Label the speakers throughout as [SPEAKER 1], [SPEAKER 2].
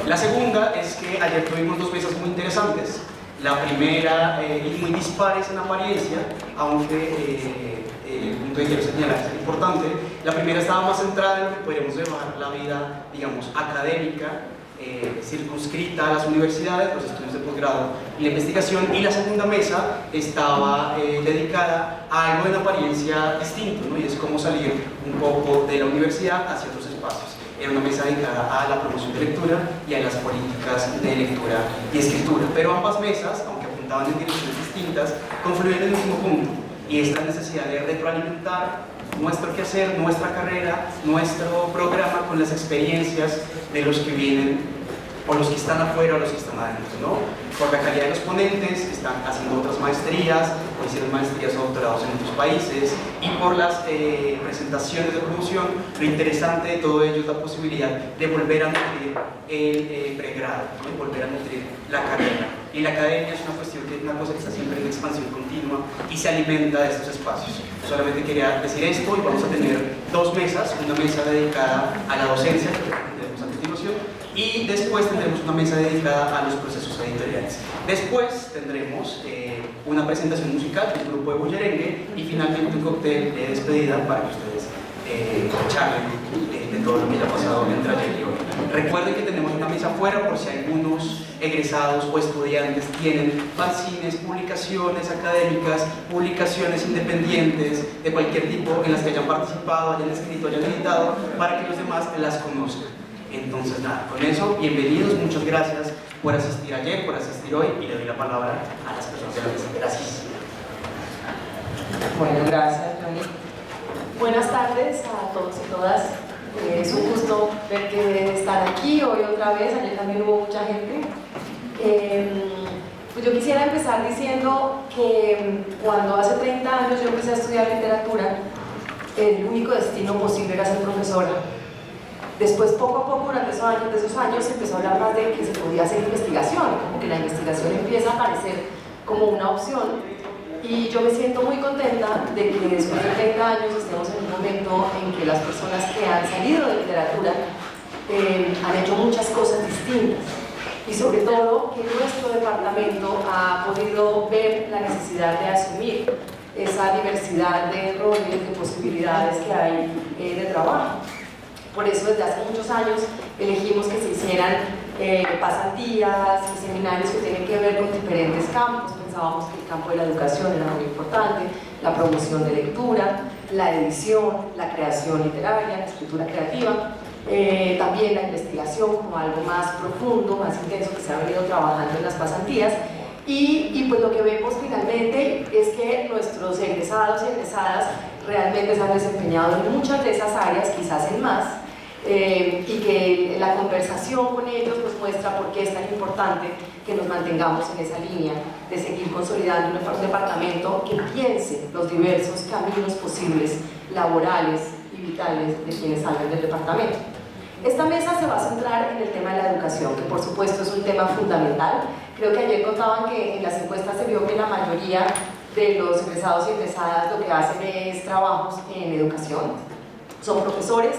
[SPEAKER 1] La segunda es que ayer tuvimos dos mesas muy interesantes. La primera, y muy dispares en apariencia, aunque el punto que quiero señalar es importante. La primera estaba más centrada en lo que podríamos llamar la vida, digamos, académica, circunscrita a las universidades, los estudios de posgrado y la investigación, y la segunda mesa estaba dedicada a algo en apariencia distinto, ¿no? Y es cómo salir un poco de la universidad hacia otros espacios. Era una mesa dedicada a la promoción de lectura y a las políticas de lectura y escritura, pero ambas mesas, aunque apuntaban en direcciones distintas, confluían en el mismo punto, y es la necesidad de retroalimentar nuestro quehacer, nuestra carrera, nuestro programa con las experiencias de los que vienen, o los que están afuera o los que están adentro, ¿no? Por la calidad de los ponentes, están haciendo otras maestrías, o hicieron maestrías o doctorados en otros países, y por las presentaciones de promoción, lo interesante de todo ello es la posibilidad de volver a nutrir el pregrado, ¿no? Y volver a nutrir la carrera. Y la academia es una cosa que está siempre en expansión continua y se alimenta de estos espacios. Solamente quería decir esto, y vamos a tener dos mesas, una mesa dedicada a la docencia, que tendremos a continuación, y después tendremos una mesa dedicada a los procesos editoriales. Después tendremos una presentación musical de un grupo de bullerengue, y finalmente un cóctel de despedida para que ustedes charlen de todo lo que haya pasado entre ayer y hoy. Recuerden que tenemos una mesa afuera por si algunos egresados o estudiantes tienen fanzines, publicaciones académicas, publicaciones independientes de cualquier tipo en las que hayan participado, hayan escrito, hayan editado, para que los demás las conozcan. Entonces nada, con eso, bienvenidos, muchas gracias por asistir ayer, por asistir hoy, y le doy la palabra a las personas de la mesa. Gracias.
[SPEAKER 2] Bueno, gracias, Johnny.
[SPEAKER 3] Buenas tardes a todos y todas. Es un gusto ver que están aquí hoy otra vez. Ayer también hubo mucha gente. Pues yo quisiera empezar diciendo que cuando hace 30 años yo empecé a estudiar literatura, el único destino posible era ser profesora. Después, poco a poco, durante esos años, se empezó a hablar más de que se podía hacer investigación, como que la investigación empieza a aparecer como una opción. Y yo me siento muy contenta de que después de 30 años estemos en un momento en que las personas que han salido de literatura han hecho muchas cosas distintas. Y sobre todo que nuestro departamento ha podido ver la necesidad de asumir esa diversidad de roles, de posibilidades que hay de trabajo. Por eso desde hace muchos años elegimos que se hicieran pasantías y seminarios que tienen que ver con diferentes campos. Pensábamos que el campo de la educación era muy importante, la promoción de lectura, la edición, la creación literaria, la escritura creativa, también la investigación como algo más profundo, más intenso que se ha venido trabajando en las pasantías. Y pues lo que vemos finalmente es que nuestros egresados y egresadas realmente se han desempeñado en muchas de esas áreas, quizás en más, y que la conversación con ellos nos muestra por qué es tan importante que nos mantengamos en esa línea de seguir consolidando un departamento que piense los diversos caminos posibles, laborales y vitales de quienes salgan del departamento. Esta mesa se va a centrar en el tema de la educación, que por supuesto es un tema fundamental. Creo que ayer contaban que en las encuestas se vio que la mayoría de los egresados y egresadas lo que hacen es trabajos en educación, son profesores.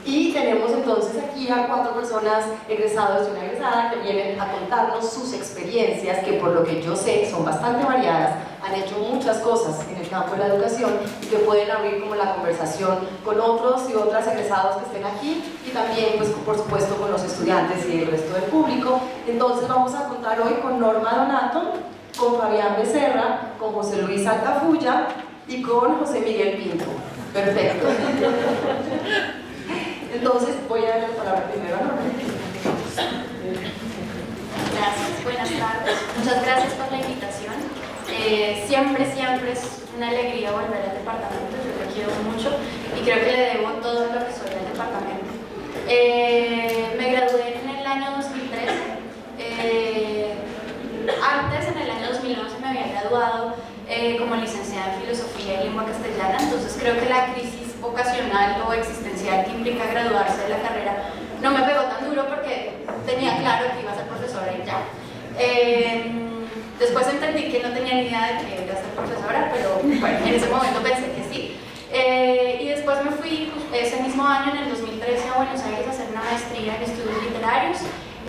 [SPEAKER 3] Y tenemos entonces aquí a 4 personas egresados y una egresada que vienen a contarnos sus experiencias, que por lo que yo sé son bastante variadas, han hecho muchas cosas en el campo de la educación y que pueden abrir como la conversación con otros y otras egresados que estén aquí, y también pues por supuesto con los estudiantes y el resto del público. Entonces vamos a contar hoy con Norma Donato, con Fabián Becerra, con José Luis Altafulla y con José Miguel Pinto. Perfecto. Entonces voy a darle la palabra primero a Norma.
[SPEAKER 4] Gracias, buenas tardes. Muchas gracias por la invitación. Siempre es una alegría volver al departamento, yo lo quiero mucho y creo que le debo todo lo que soy al departamento. Me gradué en el año 2013. Antes, en el año 2011, me había graduado como licenciada en Filosofía y Lengua Castellana, entonces creo que la crisis vocacional o existencial que implica graduarse de la carrera no me pegó tan duro porque tenía claro que iba a ser profesora y ya. Después entendí que no tenía ni idea de que iba a ser profesora, pero bueno, en ese momento pensé que sí. Y después me fui ese mismo año, en el 2013, a Buenos Aires a hacer una maestría en estudios literarios.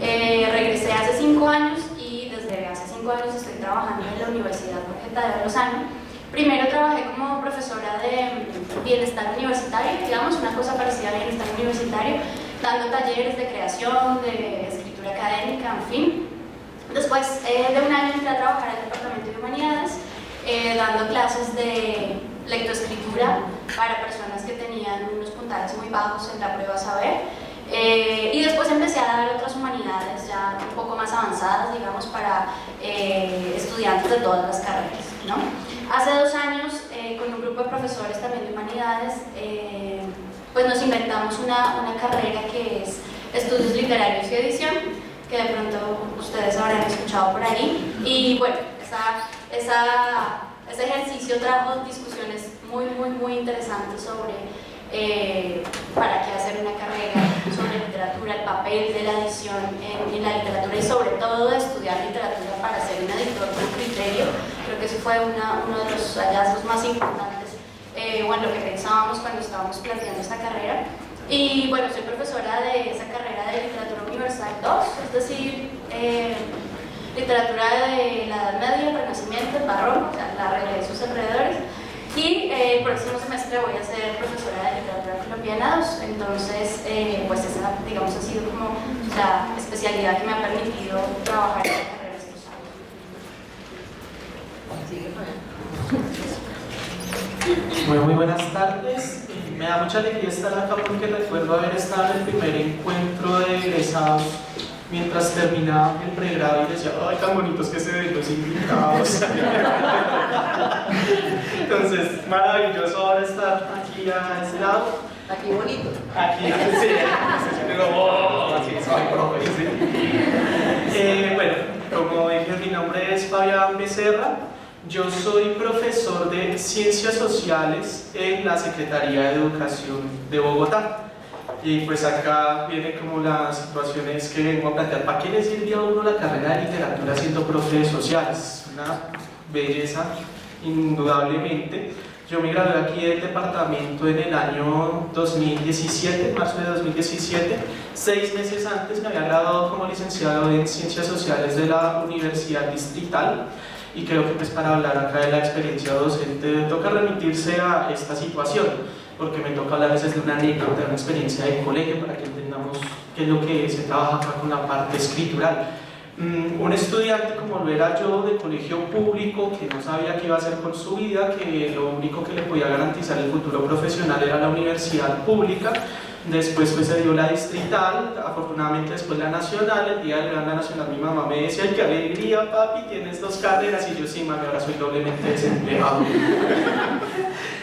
[SPEAKER 4] Regresé hace 5 años y desde hace 5 años estoy trabajando en la Universidad Jorge Tadeo Lozano. Primero trabajé como profesora de bienestar universitario, digamos, una cosa parecida a bienestar universitario, dando talleres de creación, de escritura académica, en fin. Después de un año entré a trabajar en el Departamento de Humanidades, dando clases de lectoescritura para personas que tenían unos puntajes muy bajos en la prueba Saber. Y después empecé a dar otras humanidades ya un poco más avanzadas, digamos, para estudiantes de todas las carreras, ¿no? Hace 2 años, con un grupo de profesores también de humanidades, pues nos inventamos una carrera que es Estudios Literarios y Edición, que de pronto ustedes habrán escuchado por ahí. Y bueno, ese ejercicio trajo discusiones muy interesantes sobre para qué hacer una carrera, sobre literatura, el papel de la edición en la literatura y sobre todo de estudiar literatura para ser un editor con criterio. Creo que eso fue uno de los hallazgos más importantes, o en lo que pensábamos cuando estábamos planteando esta carrera. Y bueno, soy profesora de esa carrera de Literatura Universal 2, es decir, literatura de la Edad Media, el Renacimiento, el Barroco, o sea, la realidad y sus alrededores. Y el próximo semestre voy a ser profesora de Literatura Colombiana 2, entonces pues esa, digamos, ha sido como la especialidad que me ha permitido trabajar en la carrera estos años.
[SPEAKER 2] Bueno, muy buenas tardes. Me da mucha alegría estar acá porque recuerdo haber estado en el primer encuentro de egresados mientras terminaba el pregrado y decía, ¡ay, tan bonitos que se ven los invitados! Entonces, maravilloso ahora estar aquí a ese lado.
[SPEAKER 3] Aquí bonito.
[SPEAKER 2] Aquí, sí, así soy, profe, sí. Bueno, como dije, mi nombre es Fabián Becerra. Yo soy profesor de Ciencias Sociales en la Secretaría de Educación de Bogotá. Y pues acá viene como las situaciones que vengo a plantear. ¿Para qué le sirve a uno la carrera de literatura siendo profe de sociales? Una belleza, indudablemente. Yo me gradué aquí del departamento en el año 2017, en marzo de 2017. 6 meses antes me había graduado como licenciado en Ciencias Sociales de la Universidad Distrital. Y creo que pues para hablar acá de la experiencia docente toca remitirse a esta situación, porque me toca hablar a veces de una anécdota, de una experiencia de colegio para que entendamos qué es lo que se trabaja acá con la parte escritural. Un estudiante como lo era yo de colegio público que no sabía qué iba a hacer con su vida, que lo único que le podía garantizar el futuro profesional era la universidad pública. Después pues se dio la distrital, afortunadamente después la nacional. El día de la nacional mi mamá me decía, ¡qué alegría, papi, tienes 2 carreras! Y yo, sí, mami, ahora soy doblemente desempleado.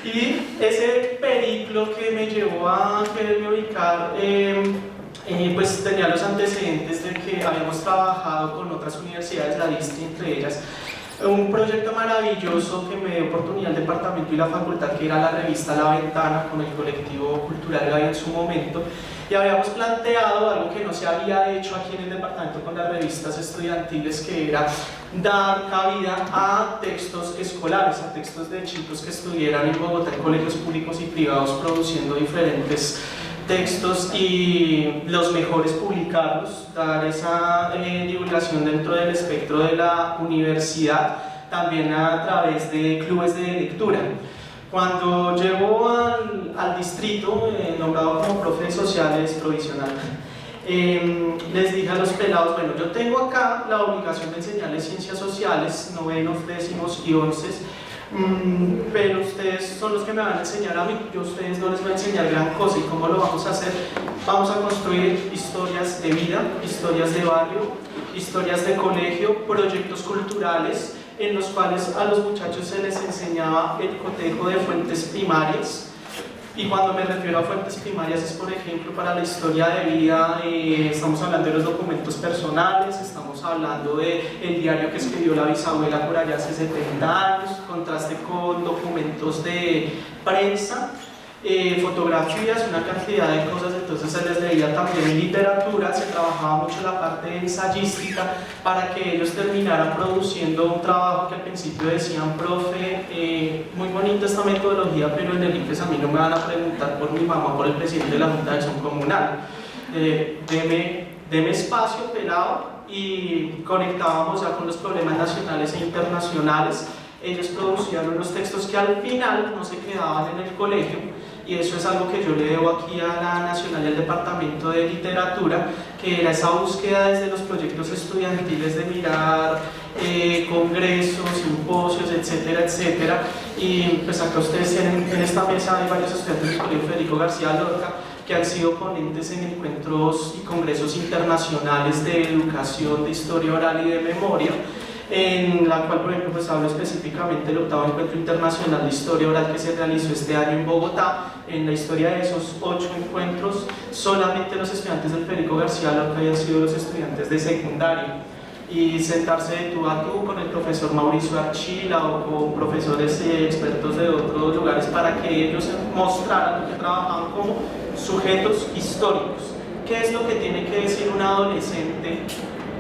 [SPEAKER 2] Y ese periplo que me llevó a quererme ubicar, pues tenía los antecedentes de que habíamos trabajado con otras universidades, la Distri entre ellas, un proyecto maravilloso que me dio oportunidad el departamento y la facultad, que era la revista La Ventana, con el colectivo cultural que había en su momento, y habíamos planteado algo que no se había hecho aquí en el departamento con las revistas estudiantiles, que era dar cabida a textos escolares, a textos de chicos que estuvieran en Bogotá en colegios públicos y privados produciendo diferentes textos, y los mejores publicarlos, dar esa divulgación dentro del espectro de la universidad, también a través de clubes de lectura. Cuando llego al distrito, nombrado como profe de sociales provisional, les dije a los pelados, bueno, yo tengo acá la obligación de enseñarles ciencias sociales, 9º, 10º y 11º, pero ustedes son los que me van a enseñar a mí, yo a ustedes no les voy a enseñar gran cosa. ¿Y cómo lo vamos a hacer? Vamos a construir historias de vida, historias de barrio, historias de colegio, proyectos culturales en los cuales a los muchachos se les enseñaba el cotejo de fuentes primarias. Y cuando me refiero a fuentes primarias es, por ejemplo, para la historia de vida, estamos hablando de los documentos personales, estamos hablando del diario que escribió la bisabuela por allá hace 70 años, contraste con documentos de prensa, fotografías, una cantidad de cosas, entonces se les leía también literatura, se trabajaba mucho la parte ensayística para que ellos terminaran produciendo un trabajo que al principio decían, profe, muy bonita esta metodología, pero en el IPES a mí no me van a preguntar por mi mamá, por el presidente de la Junta de Acción Comunal. Deme espacio, pelado, y conectábamos ya con los problemas nacionales e internacionales. Ellos producían unos textos que al final no se quedaban en el colegio, y eso es algo que yo le debo aquí a la Nacional y al Departamento de Literatura, que era esa búsqueda desde los proyectos estudiantiles de mirar congresos, simposios, etcétera, etcétera. Y pues acá ustedes tienen, en esta mesa hay varios estudiantes del Colegio Federico García Lorca que han sido ponentes en encuentros y congresos internacionales de educación, de historia oral y de memoria, en la cual, por ejemplo, pues hablo específicamente del 8º Encuentro Internacional de Historia Oral que se realizó este año en Bogotá. En la historia de esos 8 encuentros, solamente los estudiantes del Federico García Lorca habían sido los estudiantes de secundaria. Y sentarse de tú a tú con el profesor Mauricio Archila o con profesores expertos de otros lugares para que ellos mostraran que trabajaban como sujetos históricos. ¿Qué es lo que tiene que decir un adolescente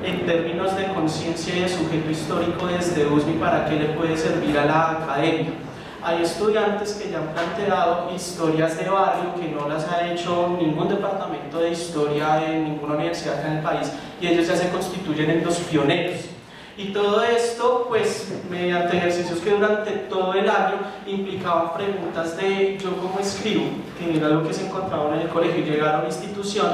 [SPEAKER 2] en términos de conciencia y de sujeto histórico desde USMI, para qué le puede servir a la academia? Hay estudiantes que ya han planteado historias de barrio que no las ha hecho ningún departamento de historia en ninguna universidad acá en el país, y ellos ya se constituyen en los pioneros. Y todo esto, pues, mediante ejercicios que durante todo el año implicaban preguntas de yo cómo escribo, que era lo que se encontraban en el colegio, y llegar a una institución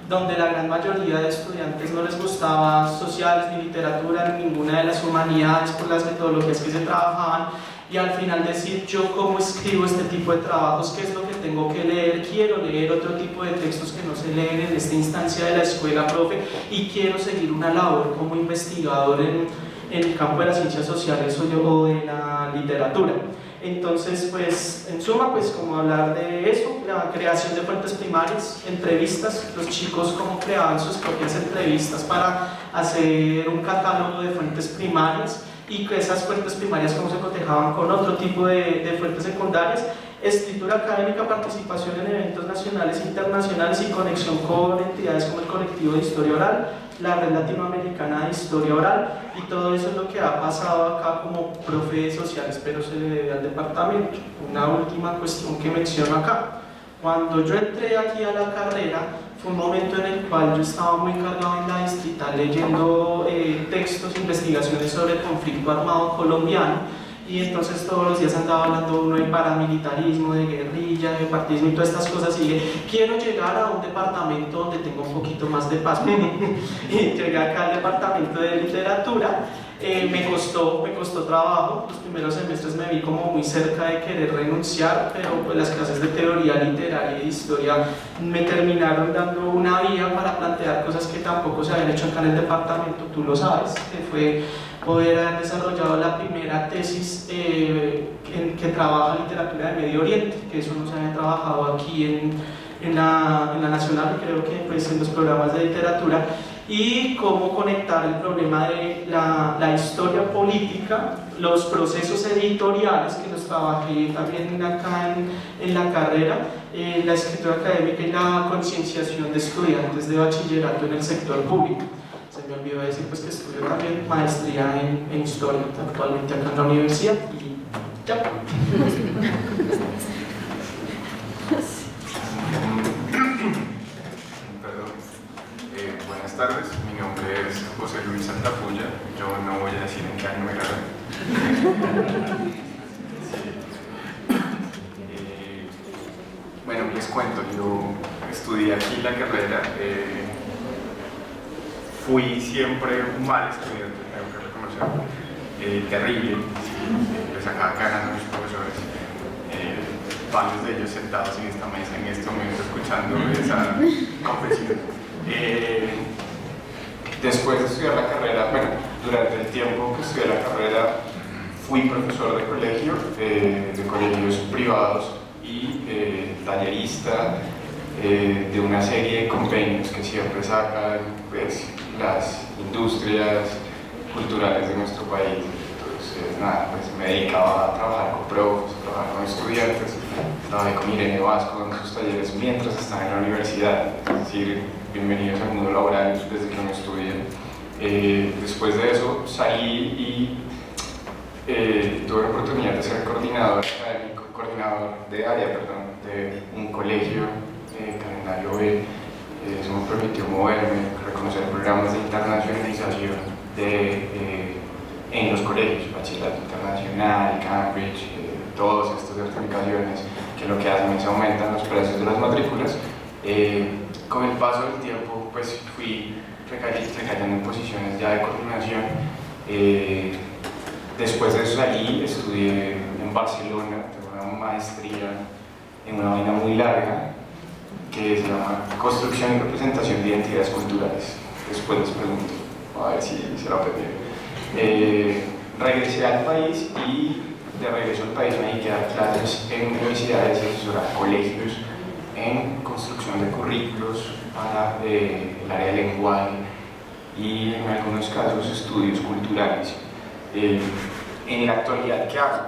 [SPEAKER 2] donde la gran mayoría de estudiantes no les gustaba sociales ni literatura, ni ninguna de las humanidades por las metodologías que se trabajaban, y al final decir yo cómo escribo este tipo de trabajos, qué es lo que tengo que leer, quiero leer otro tipo de textos que no se leen en esta instancia de la escuela, profe, y quiero seguir una labor como investigador en el campo de las ciencias sociales o de la literatura. Entonces, pues, en suma, pues, como hablar de eso, la creación de fuentes primarias, entrevistas, los chicos cómo creaban sus propias entrevistas para hacer un catálogo de fuentes primarias, y que esas fuentes primarias cómo se cotejaban con otro tipo de fuentes secundarias, escritura académica, participación en eventos nacionales e internacionales y conexión con entidades como el Colectivo de Historia Oral, la Red Latinoamericana de Historia Oral, y todo eso es lo que ha pasado acá como profe de sociales, pero se le debe al departamento. Una última cuestión que menciono acá: cuando yo entré aquí a la carrera, fue un momento en el cual yo estaba muy cargado en la distrital leyendo textos, investigaciones sobre el conflicto armado colombiano, y entonces todos los días andaba hablando uno de paramilitarismo, de guerrilla, de partidismo y todas estas cosas, y dije, quiero llegar a un departamento donde tenga un poquito más de paz. Y llegué acá al departamento de literatura. Me costó trabajo. Los primeros semestres me vi como muy cerca de querer renunciar, pero pues las clases de teoría literaria y de historia me terminaron dando una vía para plantear cosas que tampoco se habían hecho acá en el departamento, tú lo sabes, que fue poder haber desarrollado la primera tesis que trabaja literatura de Medio Oriente, que eso no se había trabajado aquí en la Nacional, creo que pues en los programas de literatura, y cómo conectar el problema de la historia política, los procesos editoriales, que los trabajé también acá en la carrera, la escritura académica y la concienciación de estudiantes de bachillerato en el sector público. Se me olvidó decir pues que estudio también maestría en historia actualmente acá en la universidad, y ya.
[SPEAKER 5] Buenas tardes, mi nombre es José Luis Santapulla. Yo no voy a decir en qué año me gradué. Bueno, les cuento, yo estudié aquí la carrera. Fui siempre un mal estudiante, tengo que reconocerlo, terrible, le sacaba caras a mis profesores. Varios de ellos sentados en esta mesa en este momento escuchando esa confesión. Después de estudiar la carrera, bueno, durante el tiempo que estudié la carrera fui profesor de colegio, de colegios privados, y tallerista de una serie de convenios que siempre sacan pues, las industrias culturales de nuestro país. Entonces, nada, pues me dedicaba a trabajar con profes, a trabajar con estudiantes. trabajé con Irene Vasco en sus talleres mientras estaba en la universidad, es decir, bienvenidos al mundo laboral desde que uno estudia. Después de eso salí y tuve la oportunidad de ser coordinador académico, coordinador de área, de un colegio, calendario B. Eso me permitió moverme, reconocer programas de internacionalización en los colegios, bachillerato internacional, Cambridge, todas estas certificaciones que lo que hacen es aumentan los precios de las matrículas. Con el paso del tiempo pues fui recayendo en posiciones ya de coordinación. Después de eso salí, estudié en Barcelona, tengo una maestría en una vaina muy larga que se llama Construcción y Representación de Identidades Culturales. Después les pregunto, a ver si se lo aprendieron. Regresé al país y de regreso al país me dediqué a dar clases en universidades y asesorar colegios en construcción de currículos para el área de lenguaje y en algunos casos estudios culturales. En la actualidad, ¿qué hago?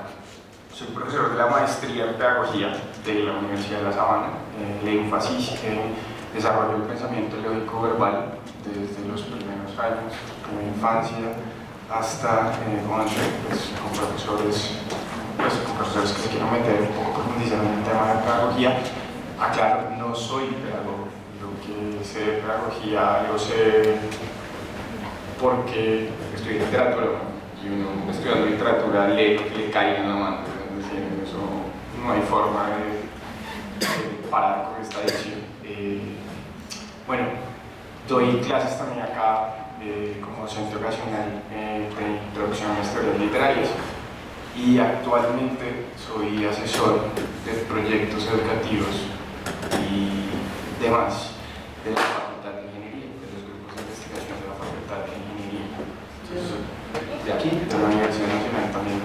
[SPEAKER 5] Soy profesor de la maestría en pedagogía de la Universidad de La Sabana. El énfasis en desarrollo del pensamiento lógico verbal desde los primeros años de la infancia hasta con profesores que se quieren meter un poco profundizar en el tema de pedagogía. Aclaro, no soy pedagogo. Lo que sé de pedagogía lo sé porque estudié literatura, ¿no? Y uno estudiando literatura lee lo que le caiga en la mano. Es decir, eso no hay forma de parar con esta edición. Bueno, doy clases también acá como docente ocasional de introducción a las teorías literarias y actualmente soy asesor de proyectos educativos y demás de la Facultad de Ingeniería, de los grupos de investigación de la Facultad de Ingeniería. Entonces, de aquí, de la Universidad Nacional también.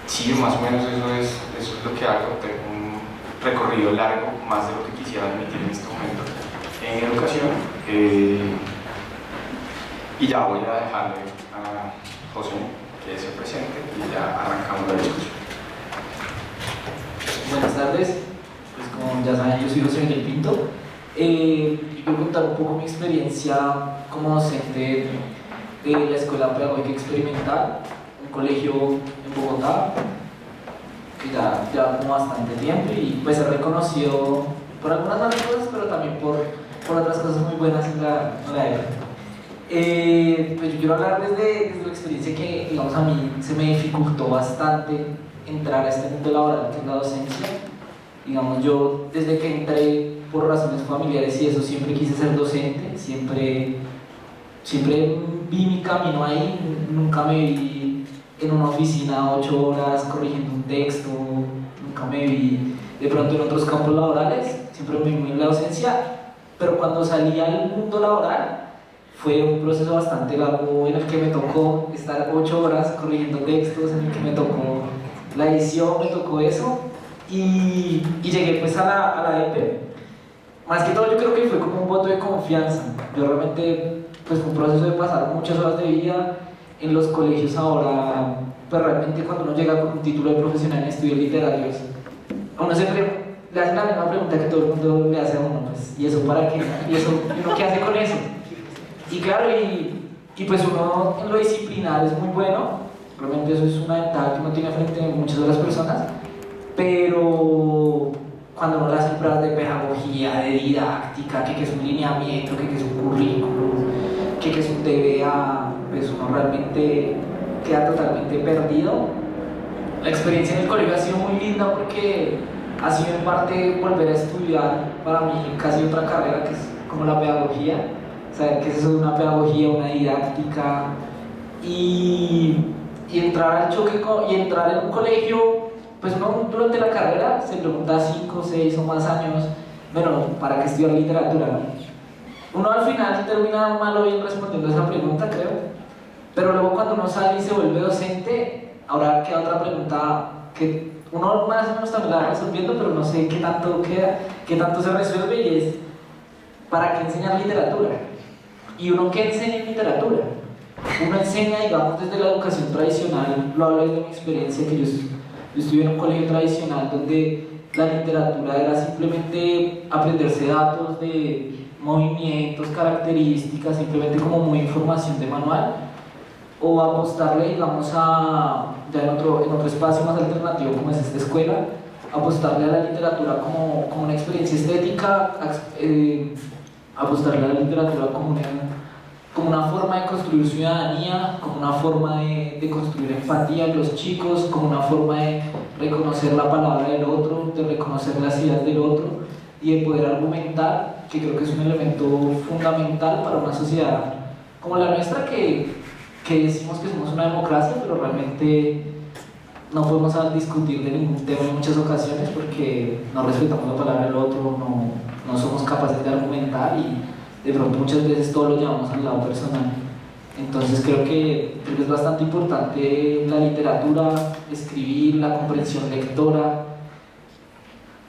[SPEAKER 5] Sí, más o menos eso es lo que hago. Tengo un recorrido largo, más de lo que quisiera admitir en este momento, en educación. Y ya voy a dejarle a José que se presente y ya arrancamos la discusión.
[SPEAKER 6] Buenas tardes, pues como ya saben yo soy José Miguel Pinto. Quiero contar un poco mi experiencia como docente de la Escuela Pedagógica Experimental, un colegio en Bogotá, que ya lleva como bastante tiempo y pues he reconocido por algunas malas cosas, pero también por otras cosas muy buenas en la época. Pues yo quiero hablar desde la experiencia que, digamos, a mí se me dificultó bastante entrar a este mundo laboral que es la docencia. Digamos, yo desde que entré por razones familiares y eso siempre quise ser docente, siempre vi mi camino ahí, nunca me vi en una oficina 8 horas corrigiendo un texto, nunca me vi de pronto en otros campos laborales, siempre me vi en la docencia, pero cuando salí al mundo laboral fue un proceso bastante largo en el que me tocó estar 8 horas corrigiendo textos, en el que me tocó la edición, me tocó eso y llegué pues a la EP. Más que todo yo creo que fue como un voto de confianza. Yo realmente pues fue un proceso de pasar muchas horas de vida en los colegios ahora, pues realmente cuando uno llega con un título de profesional en estudios literarios, a uno siempre le hacen la misma pregunta que todo el mundo le hace a uno, pues, ¿y eso para qué? ¿Y uno qué hace con eso? Y claro, y pues uno en lo disciplinar es muy bueno, realmente eso es una ventaja que uno tiene frente a muchas otras personas, pero cuando uno le hace pruebas de pedagogía, de didáctica, que es un lineamiento, que es un currículum, que es un TBA, pues uno realmente queda totalmente perdido. La experiencia en el colegio ha sido muy linda porque ha sido en parte volver a estudiar para mí casi otra carrera que es como la pedagogía, saber qué es eso de una pedagogía, una didáctica y entrar al choque y entrar en un colegio, pues uno durante la carrera se pregunta 5, 6 o más años, bueno, ¿para qué estudiar literatura? ¿No? Uno al final termina mal o bien respondiendo a esa pregunta, creo, pero luego cuando uno sale y se vuelve docente, ahora queda otra pregunta que uno más o menos también la va resolviendo, pero no sé qué tanto queda, qué tanto se resuelve y es ¿para qué enseñar literatura? ¿Y uno qué enseña en literatura? Uno enseña, digamos, desde la educación tradicional, lo hablo desde mi experiencia, que yo Yo estuve en un colegio tradicional donde la literatura era simplemente aprenderse datos de movimientos, características, simplemente como muy información de manual, o apostarle, digamos, ya en otro espacio más alternativo como es esta escuela, apostarle a la literatura como una experiencia estética, apostarle a la literatura como una forma de construir ciudadanía, como una forma de construir empatía en los chicos, como una forma de reconocer la palabra del otro, de reconocer las ideas del otro y de poder argumentar, que creo que es un elemento fundamental para una sociedad como la nuestra, que decimos que somos una democracia, pero realmente no podemos discutir de ningún tema en muchas ocasiones porque no respetamos la palabra del otro, no somos capaces de argumentar y de pronto muchas veces todo lo llevamos al lado personal. Entonces creo que es bastante importante la literatura, escribir, la comprensión lectora,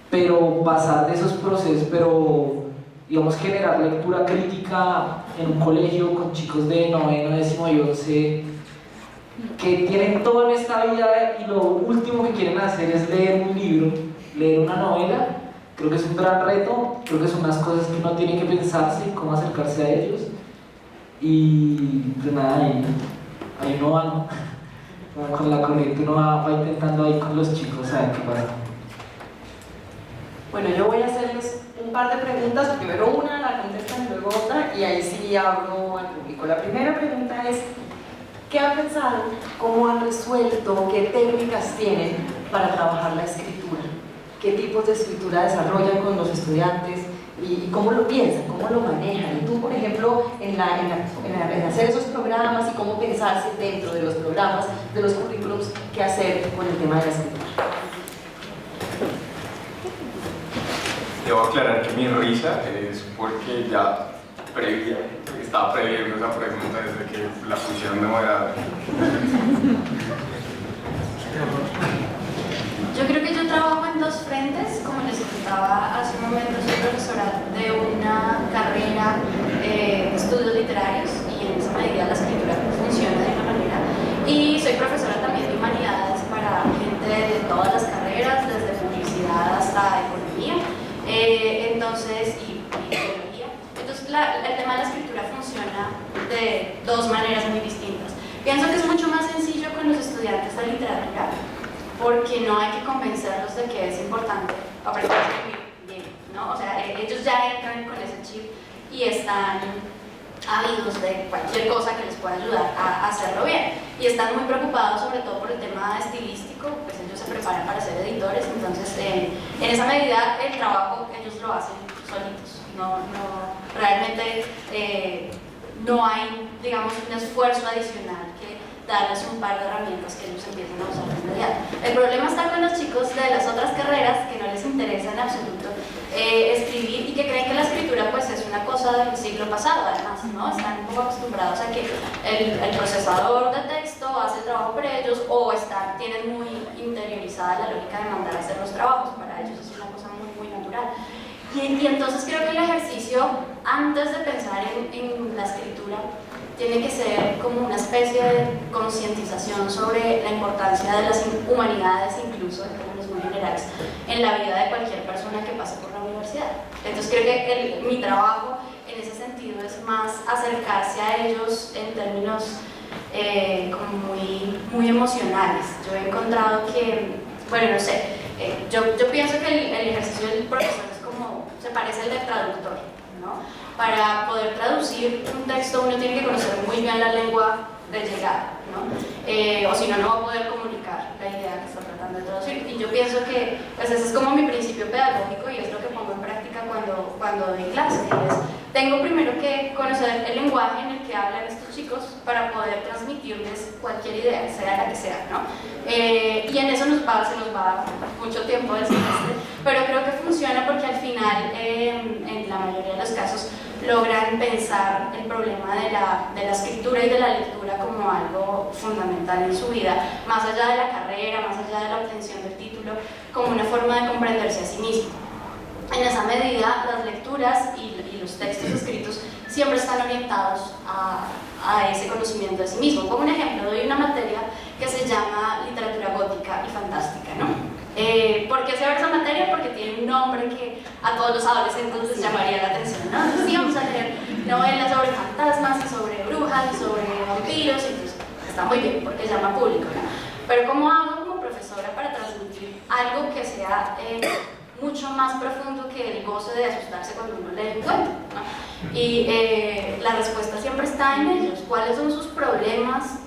[SPEAKER 6] pero pasar de esos procesos, pero digamos generar lectura crítica en un colegio con chicos de noveno, décimo y 11 que tienen todo en esta vida y lo último que quieren hacer es leer un libro, leer una novela. Creo que es un gran reto, creo que son unas cosas que uno tiene que pensarse, cómo acercarse a ellos. Y pues nada, ahí uno va, ¿no? Como con la corriente uno va intentando ahí con los chicos a ver qué pasa.
[SPEAKER 3] Bueno, yo voy a hacerles un par de preguntas, primero una, la contestan, luego otra, y ahí sí abro al público. La primera pregunta es, ¿qué han pensado? ¿Cómo han resuelto? ¿Qué técnicas tienen para trabajar la escritura? ¿Qué tipos de escritura desarrollan con los estudiantes? ¿Y cómo lo piensan? ¿Cómo lo manejan? Y tú, por ejemplo, en hacer esos programas y cómo pensarse dentro de los programas, de los currículums, qué hacer con el tema de la escritura.
[SPEAKER 5] Debo aclarar que mi risa es porque ya estaba previendo esa pregunta desde que la pusieron de moderador.
[SPEAKER 4] Yo creo que yo trabajo en dos frentes, como les contaba hace un momento, soy profesora de una carrera de estudios literarios y en esa medida la escritura funciona de una manera, y soy profesora también de humanidades para gente de todas las carreras, desde publicidad hasta economía, entonces, y biología. Entonces el tema de la escritura funciona de dos maneras muy distintas. Pienso que es mucho más sencillo con los estudiantes de literatura, porque no hay que convencerlos de que es importante aprender a escribir bien, ¿no? O sea, ellos ya entran con ese chip y están ávidos de cualquier cosa que les pueda ayudar a hacerlo bien. Y están muy preocupados sobre todo por el tema estilístico, pues ellos se preparan para ser editores, entonces en esa medida el trabajo ellos lo hacen solitos. Realmente no hay, digamos, un esfuerzo adicional que darles un par de herramientas que ellos empiecen a usar de inmediato. El problema está con los chicos de las otras carreras que no les interesa en absoluto escribir y que creen que la escritura pues es una cosa del siglo pasado, además, ¿no? Están un poco acostumbrados a que el procesador de texto hace el trabajo por ellos o tienen muy interiorizada la lógica de mandar a hacer los trabajos, para ellos es una cosa muy, muy natural. Y entonces creo que el ejercicio, antes de pensar en la escritura, tiene que ser como una especie de concientización sobre la importancia de las humanidades, incluso en términos muy generales, en la vida de cualquier persona que pase por la universidad. Entonces creo que mi trabajo en ese sentido es más acercarse a ellos en términos como muy emocionales. Yo he encontrado que, bueno, no sé, yo pienso que el ejercicio del profesor es como, se parece al del traductor, ¿no? Para poder traducir un texto uno tiene que conocer muy bien la lengua de llegada, ¿no? O si no, no va a poder comunicar la idea que está tratando de traducir. Y yo pienso que pues ese es como mi principio pedagógico y es lo que pongo en práctica cuando doy clase. Tengo primero que conocer el lenguaje en el que hablan estos chicos para poder transmitirles cualquier idea, sea la que sea, ¿no? Y en eso se nos va mucho tiempo del semestre, pero creo que funciona porque al final, en la mayoría de los casos, logran pensar el problema de la escritura y de la lectura como algo fundamental en su vida, más allá de la carrera, más allá de la obtención del título, como una forma de comprenderse a sí mismo. En esa medida, las lecturas y los textos escritos siempre están orientados a ese conocimiento de sí mismo. Pongo un ejemplo, doy una materia que se llama literatura gótica y fantástica, ¿no? ¿Por qué se abre esa materia? Porque tiene un nombre que a todos los adolescentes les llamaría la atención, ¿no? Entonces sí, vamos a leer novelas sobre fantasmas y sobre brujas y sobre vampiros, y pues está muy bien porque llama público, ¿no? Pero ¿cómo hago como profesora para transmitir algo que sea mucho más profundo que el goce de asustarse cuando uno lee un cuento, ¿no? Y la respuesta siempre está en ellos. ¿Cuáles son sus problemas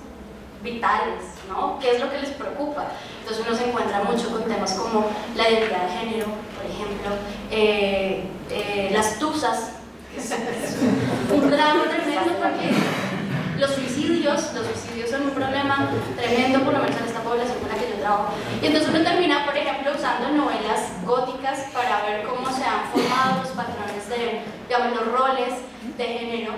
[SPEAKER 4] vitales, ¿no? ¿Qué es lo que les preocupa? Entonces uno se encuentra mucho con temas como la identidad de género, por ejemplo, las tusas, que es un drama tremendo porque los suicidios son un problema tremendo, por lo menos en esta población con la que yo trabajo. Y entonces uno termina, por ejemplo, usando novelas góticas para ver cómo se han formado los patrones de, digamos, los roles de género,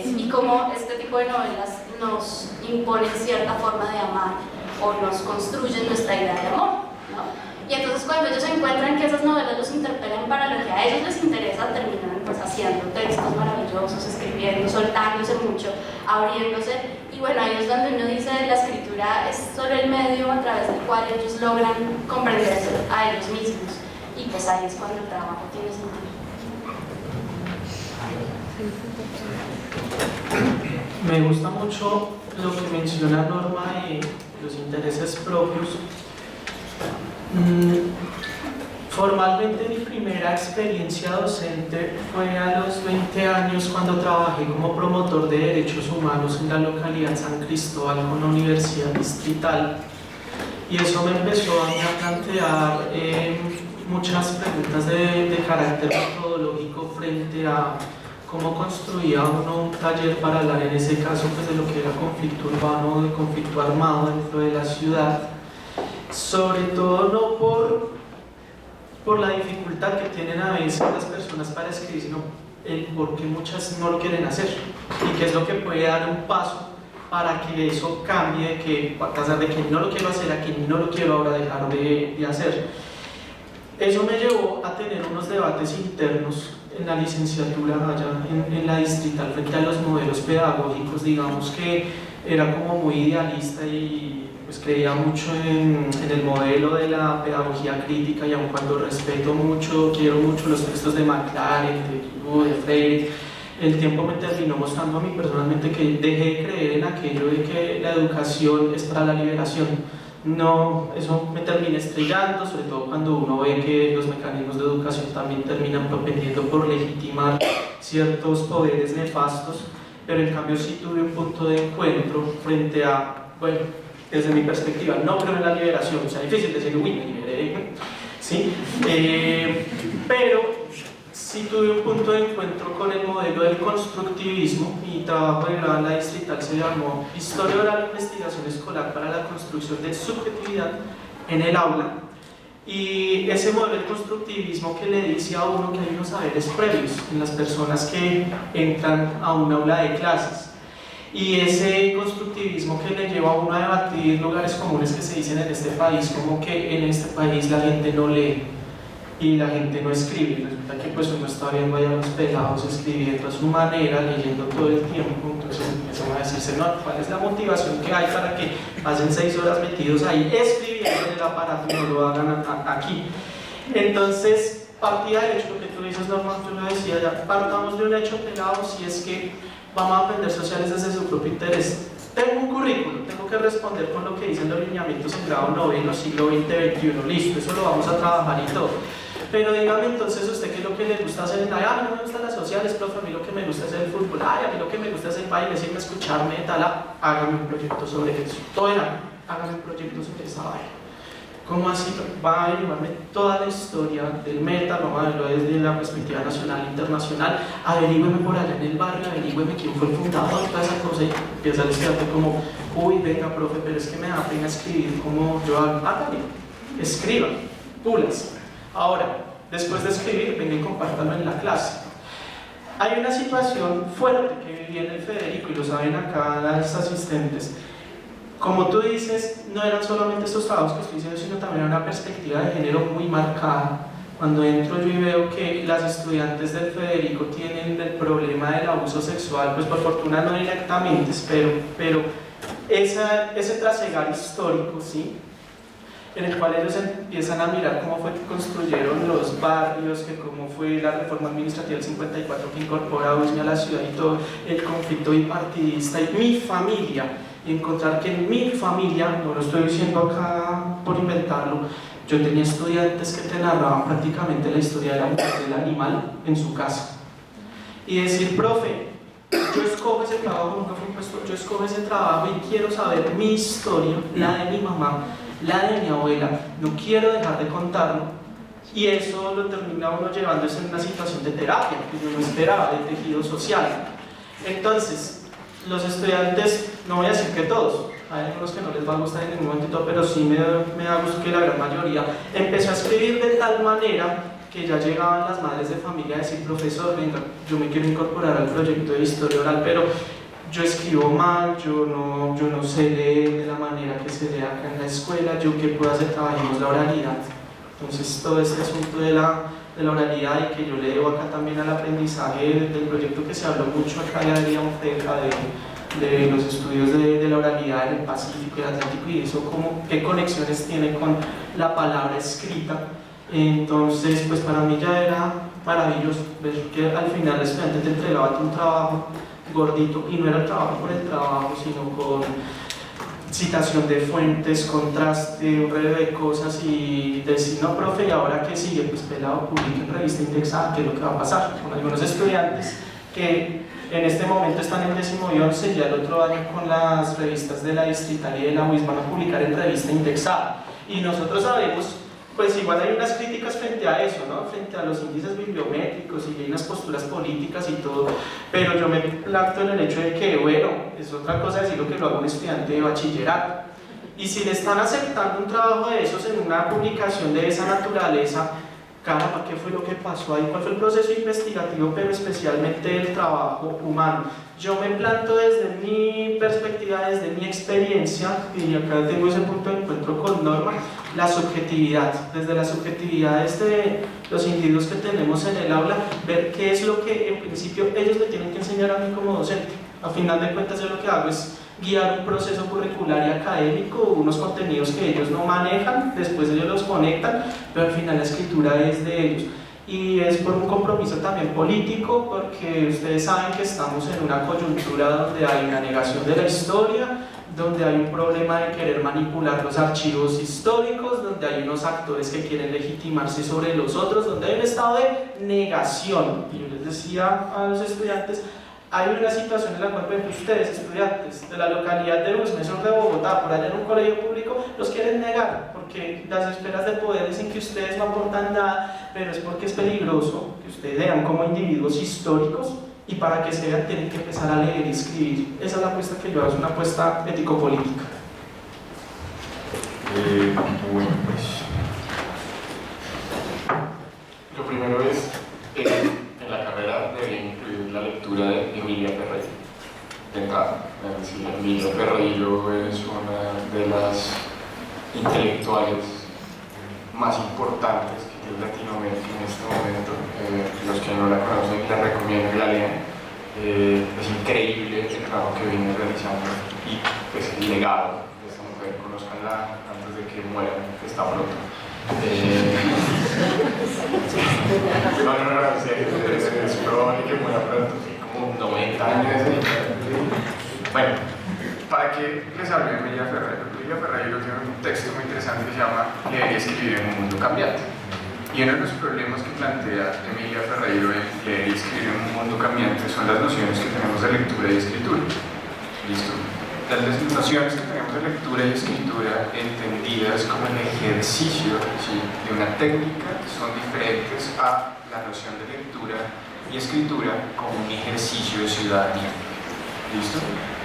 [SPEAKER 4] y cómo este tipo de novelas nos imponen cierta forma de amar o nos construyen nuestra idea de amor, ¿no? Y entonces cuando ellos encuentran que esas novelas los interpelan para lo que a ellos les interesa, terminan pues haciendo textos maravillosos, escribiendo, soltándose mucho, abriéndose. Y bueno, ahí es donde uno dice la escritura es solo el medio a través del cual ellos logran comprenderse a ellos mismos. Y pues ahí es cuando el trabajo tiene sentido.
[SPEAKER 2] Me gusta mucho lo que menciona Norma de los intereses propios. Formalmente mi primera experiencia docente fue a los 20 años cuando trabajé como promotor de derechos humanos en la localidad San Cristóbal con la Universidad Distrital, y eso me empezó a plantear muchas preguntas de carácter metodológico frente a cómo construía uno un taller para hablar en ese caso pues, de lo que era conflicto urbano, de conflicto armado dentro de la ciudad, sobre todo no por la dificultad que tienen a veces las personas para escribir, sino el por qué muchas no lo quieren hacer y qué es lo que puede dar un paso para que eso cambie, que a pasar de que no lo quiero hacer a que no lo quiero ahora dejar de hacer. Eso me llevó a tener unos debates internos en la licenciatura allá en la distrital frente a los modelos pedagógicos, digamos que era como muy idealista y pues creía mucho en el modelo de la pedagogía crítica, y aun cuando respeto mucho, quiero mucho los textos de McLaren, de Freire, el tiempo me terminó mostrando a mí personalmente que dejé de creer en aquello de que la educación es para la liberación. No, eso me termina estrellando, sobre todo cuando uno ve que los mecanismos de educación también terminan propendiendo por legitimar ciertos poderes nefastos, pero en cambio sí tuve un punto de encuentro frente a, bueno, desde mi perspectiva, no creo en la liberación, o sea, difícil decir, uy, me liberé, ¿sí? Pero sí tuve un punto de encuentro con el modelo del constructivismo. Mi trabajo de grado en la distrital se llamó Historia Oral e Investigación Escolar para la Construcción de Subjetividad en el Aula, y ese modelo del constructivismo que le dice a uno que hay unos saberes previos en las personas que entran a un aula de clases, y ese constructivismo que le lleva a uno a debatir lugares comunes que se dicen en este país, como que en este país la gente no lee y la gente no escribe. Resulta que pues uno está viendo allá a los pelados escribiendo a su manera, leyendo todo el tiempo, entonces empiezan a decirse, no, ¿cuál es la motivación que hay para que pasen 6 horas metidos ahí escribiendo en el aparato y no lo hagan aquí? Entonces, partía del hecho, lo que tú dices, Norma, tú lo decías ya, partamos de un hecho pelado, si es que vamos a aprender sociales desde su propio interés. Tengo un currículo, tengo que responder con lo que dicen los lineamientos en grado noveno, siglo XX, XXI, listo, eso lo vamos a trabajar y todo. Pero dígame entonces usted qué es lo que le gusta hacer en la... a mí no me gustan las sociales, profe, a mí lo que me gusta es el fútbol, a mí lo que me gusta es el baile, siempre escucharme, tal, hágame un proyecto sobre eso, todo el año, hágame un proyecto sobre esa vaina. ¿Cómo así? Va a averiguarme toda la historia del meta, vamos a verlo desde la perspectiva nacional e internacional, averígüeme por allá en el barrio, averígüeme quién fue el fundador, toda esa cosa, y empieza a decirte como, uy, venga, profe, pero es que me da pena escribir como yo hago. Hágale, escriba, pulas. Ahora, después de escribir, venga y compártalo en la clase. Hay una situación fuerte que viví en el Federico, y lo saben acá las asistentes. Como tú dices, no eran solamente estos trabajos que estoy diciendo, sino también una perspectiva de género muy marcada. Cuando entro yo y veo que las estudiantes del Federico tienen el problema del abuso sexual, pues por fortuna no directamente, pero ese trasegar histórico, ¿sí? en el cual ellos empiezan a mirar cómo fue que construyeron los barrios, que cómo fue la reforma administrativa del 54 que incorpora a Usme a la ciudad y todo el conflicto bipartidista y mi familia, y encontrar que en mi familia, no lo estoy diciendo acá por inventarlo, yo tenía estudiantes que te narraban prácticamente la historia de la muerte del animal en su casa. Y decir, profe, yo escojo ese trabajo, nunca fue impuesto, yo escojo ese trabajo y quiero saber mi historia, la de mi mamá, la de mi abuela, no quiero dejar de contarlo. Y eso lo termina uno llevándose en una situación de terapia, que yo no esperaba, de tejido social. Entonces, los estudiantes, no voy a decir que todos, hay algunos que no les va a gustar en ningún momento, pero sí me da gusto que la gran mayoría empezó a escribir de tal manera que ya llegaban las madres de familia a decir, profesor, venga, yo me quiero incorporar al proyecto de historia oral, pero yo escribo mal, yo no sé leer de la manera que se lee acá en la escuela, yo qué puedo hacer, trabajemos la oralidad. Entonces todo este asunto de la oralidad y que yo le debo acá también al aprendizaje del proyecto que se habló mucho acá ya diríamos de los estudios de la oralidad en el Pacífico y el Atlántico y eso, qué conexiones tiene con la palabra escrita. Entonces, pues para mí ya era maravilloso ver que al final el estudiante te entregaba un trabajo gordito y no era el trabajo por el trabajo, sino con citación de fuentes, contraste, un resto de cosas y decir, no, profe, ¿y ahora qué sigue? Pues pelado, publica en revista indexada, ¿qué es lo que va a pasar? Con algunos estudiantes que en este momento están en 10º y 11, ya el otro año con las revistas de la Distrital y de la UIS van a publicar en revista indexada. Y nosotros sabemos, pues igual hay unas críticas frente a eso, ¿no? Frente a los índices bibliométricos y hay unas posturas políticas y todo, pero yo me planto en el hecho de que, bueno, es otra cosa decir lo que lo haga un estudiante de bachillerato. Y si le están aceptando un trabajo de esos en una publicación de esa naturaleza, caramba, ¿qué fue lo que pasó ahí? ¿Cuál fue el proceso investigativo, pero especialmente el trabajo humano? Yo me planto desde mi perspectiva, desde mi experiencia, y acá tengo ese punto de encuentro con Norma, la subjetividad. Desde las subjetividades de los individuos que tenemos en el aula, ver qué es lo que en principio ellos me tienen que enseñar a mí como docente. A final de cuentas yo lo que hago es guiar un proceso curricular y académico, unos contenidos que ellos no manejan, después ellos los conectan, pero al final la escritura es de ellos. Y es por un compromiso también político, porque ustedes saben que estamos en una coyuntura donde hay una negación de la historia, donde hay un problema de querer manipular los archivos históricos, donde hay unos actores que quieren legitimarse sobre los otros, donde hay un estado de negación. Y yo les decía a los estudiantes, hay una situación en la cual, por ejemplo, ustedes, estudiantes de la localidad de Usme, son de Bogotá, por allá en un colegio público, los quieren negar, porque las esferas de poder dicen que ustedes no aportan nada, pero es porque es peligroso que ustedes vean como individuos históricos y para que se vean tienen que empezar a leer y escribir. Esa es la apuesta que yo hago, es una apuesta ético-política.
[SPEAKER 5] Bueno, pues lo primero es en la carrera deberían incluir la lectura de Emilia Ferreiro. De entrada, es decir, Emilia Ferreiro es una de las intelectuales más importantes que tiene Latinoamérica en este momento. Los que no la conocen, les recomiendo que la lean. Es increíble el trabajo que viene realizando y pues el legado de esta mujer, conozcanla antes de que muera, que está pronto. No, en serio, es probable que muera pronto, como 90 años. Bueno, ¿para qué les hablo de Emilia Ferreiro? Emilia Ferreiro tiene un texto muy interesante que se llama Leer y escribir en un mundo cambiante. Y uno de los problemas que plantea Emilia Ferreiro en Leer y escribir en un mundo cambiante son las nociones que tenemos de lectura y escritura. ¿Listo? Las nociones que tenemos de lectura y escritura entendidas como el ejercicio, ¿sí?, de una técnica son diferentes a la noción de lectura y escritura como un ejercicio de ciudadanía. ¿Listo?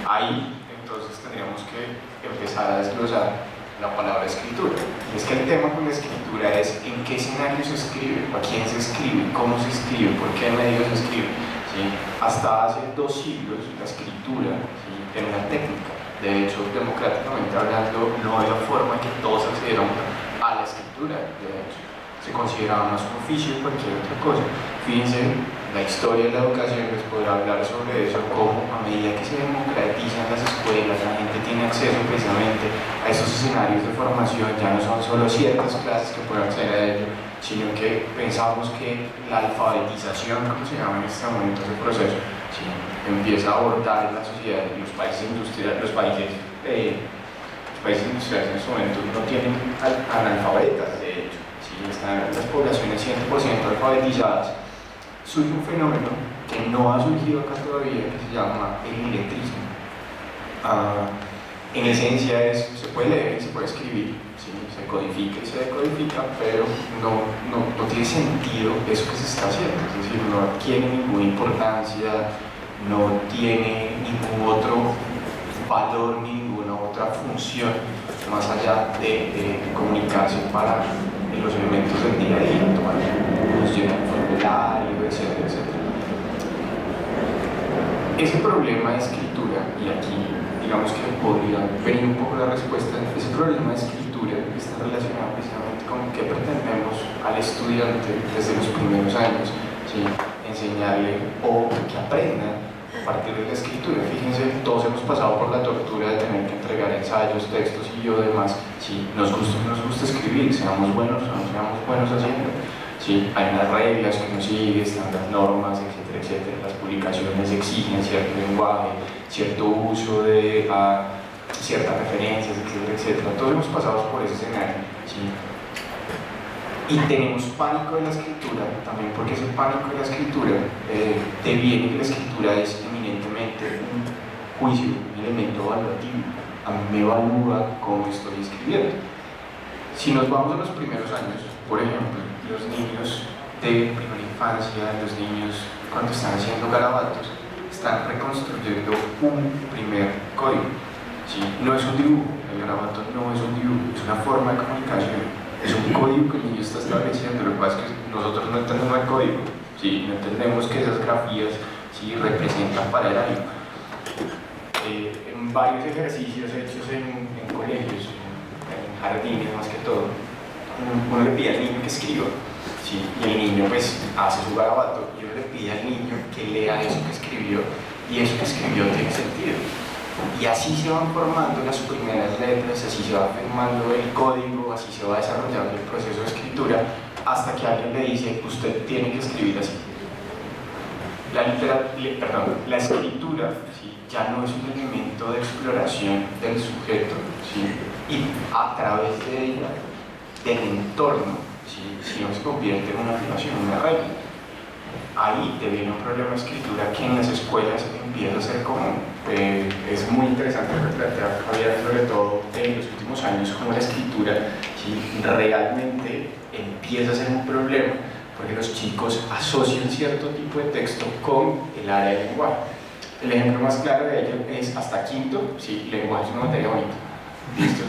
[SPEAKER 5] Ahí entonces tendríamos que empezar a desglosar la palabra escritura. Es que el tema con la escritura es en qué escenario se escribe, a quién se escribe, cómo se escribe, por qué medios se escribe. ¿Sí? Hasta hace 2 siglos la escritura, ¿sí?, era una técnica. De hecho, democráticamente hablando, no había forma en que todos accediéramos a la escritura. De hecho, se consideraba más un oficio que cualquier otra cosa. Fíjense la historia de la educación les podrá hablar sobre eso, cómo a medida que se democratizan las escuelas, la gente tiene acceso precisamente a esos escenarios de formación, ya no son solo ciertas clases que puedan acceder a ello, sino que pensamos que la alfabetización, como se llama en este momento ese proceso, ¿sí? Empieza a abordar en la sociedad. Los países industriales, los países industriales en este momento no tienen analfabetas, de hecho, ¿sí? Están las poblaciones 100% alfabetizadas. Surge un fenómeno que no ha surgido acá todavía, que se llama el iletrismo. En esencia se puede leer y se puede escribir, ¿sí? Se codifica y se decodifica, pero no tiene sentido eso que se está haciendo, es decir, no tiene ninguna importancia, no tiene ningún otro valor ni ninguna otra función más allá de comunicarse para los elementos del día a día, tomar llenar un formulario, etcétera, etcétera. Ese problema de escritura, y aquí digamos que podría venir un poco la respuesta, ese problema de escritura está relacionado precisamente con qué pretendemos al estudiante desde los primeros años, ¿sí? Enseñarle o que aprenda a partir de la escritura. Fíjense, todos hemos pasado por la tortura de tener que entregar ensayos, textos y yo demás. Si nos gusta o no nos gusta escribir, seamos buenos o no seamos buenos haciendo. ¿Sí? Hay unas reglas que uno sigue, están las normas, etcétera, etcétera. Las publicaciones exigen cierto lenguaje, cierto uso de ciertas referencias, etcétera, etcétera. Todos hemos pasado por ese escenario. ¿Sí? Y tenemos pánico de la escritura, también porque ese pánico de la escritura deviene que la escritura es eminentemente un juicio, un elemento evaluativo. A mí me evalúa cómo estoy escribiendo. Si nos vamos a los primeros años, por ejemplo, los niños de primera infancia, los niños cuando están haciendo garabatos, están reconstruyendo un primer código. ¿Sí? No es un dibujo, el garabato no es un dibujo, es una forma de comunicación. Es un código que el niño está estableciendo. Lo que pasa es que nosotros no entendemos el código, ¿sí? No entendemos que esas grafías, ¿sí? Representan para el algo. En varios ejercicios hechos en colegios, en jardines más que todo, uno le pide al niño que escriba, ¿sí? Y el niño pues hace su garabato, y uno le pide al niño que lea eso que escribió, y eso que escribió tiene sentido. Y así se van formando las primeras letras, así se va formando el código, así se va desarrollando el proceso de escritura, hasta que alguien le dice, usted tiene que escribir así. La escritura, ¿sí? Ya no es un elemento de exploración del sujeto, ¿sí? Y a través de ella, del entorno, ¿sí? Sino se convierte en una afirmación, una regla. Ahí deviene un problema de escritura que en las escuelas empieza a ser común. Es muy interesante lo que plantea Javier, sobre todo en los últimos años, cómo la escritura, ¿sí? Realmente empieza a ser un problema, porque los chicos asocian cierto tipo de texto con el área del lenguaje. El ejemplo más claro de ello es hasta quinto, ¿sí? Lenguaje es una materia bonita. ¿Listo?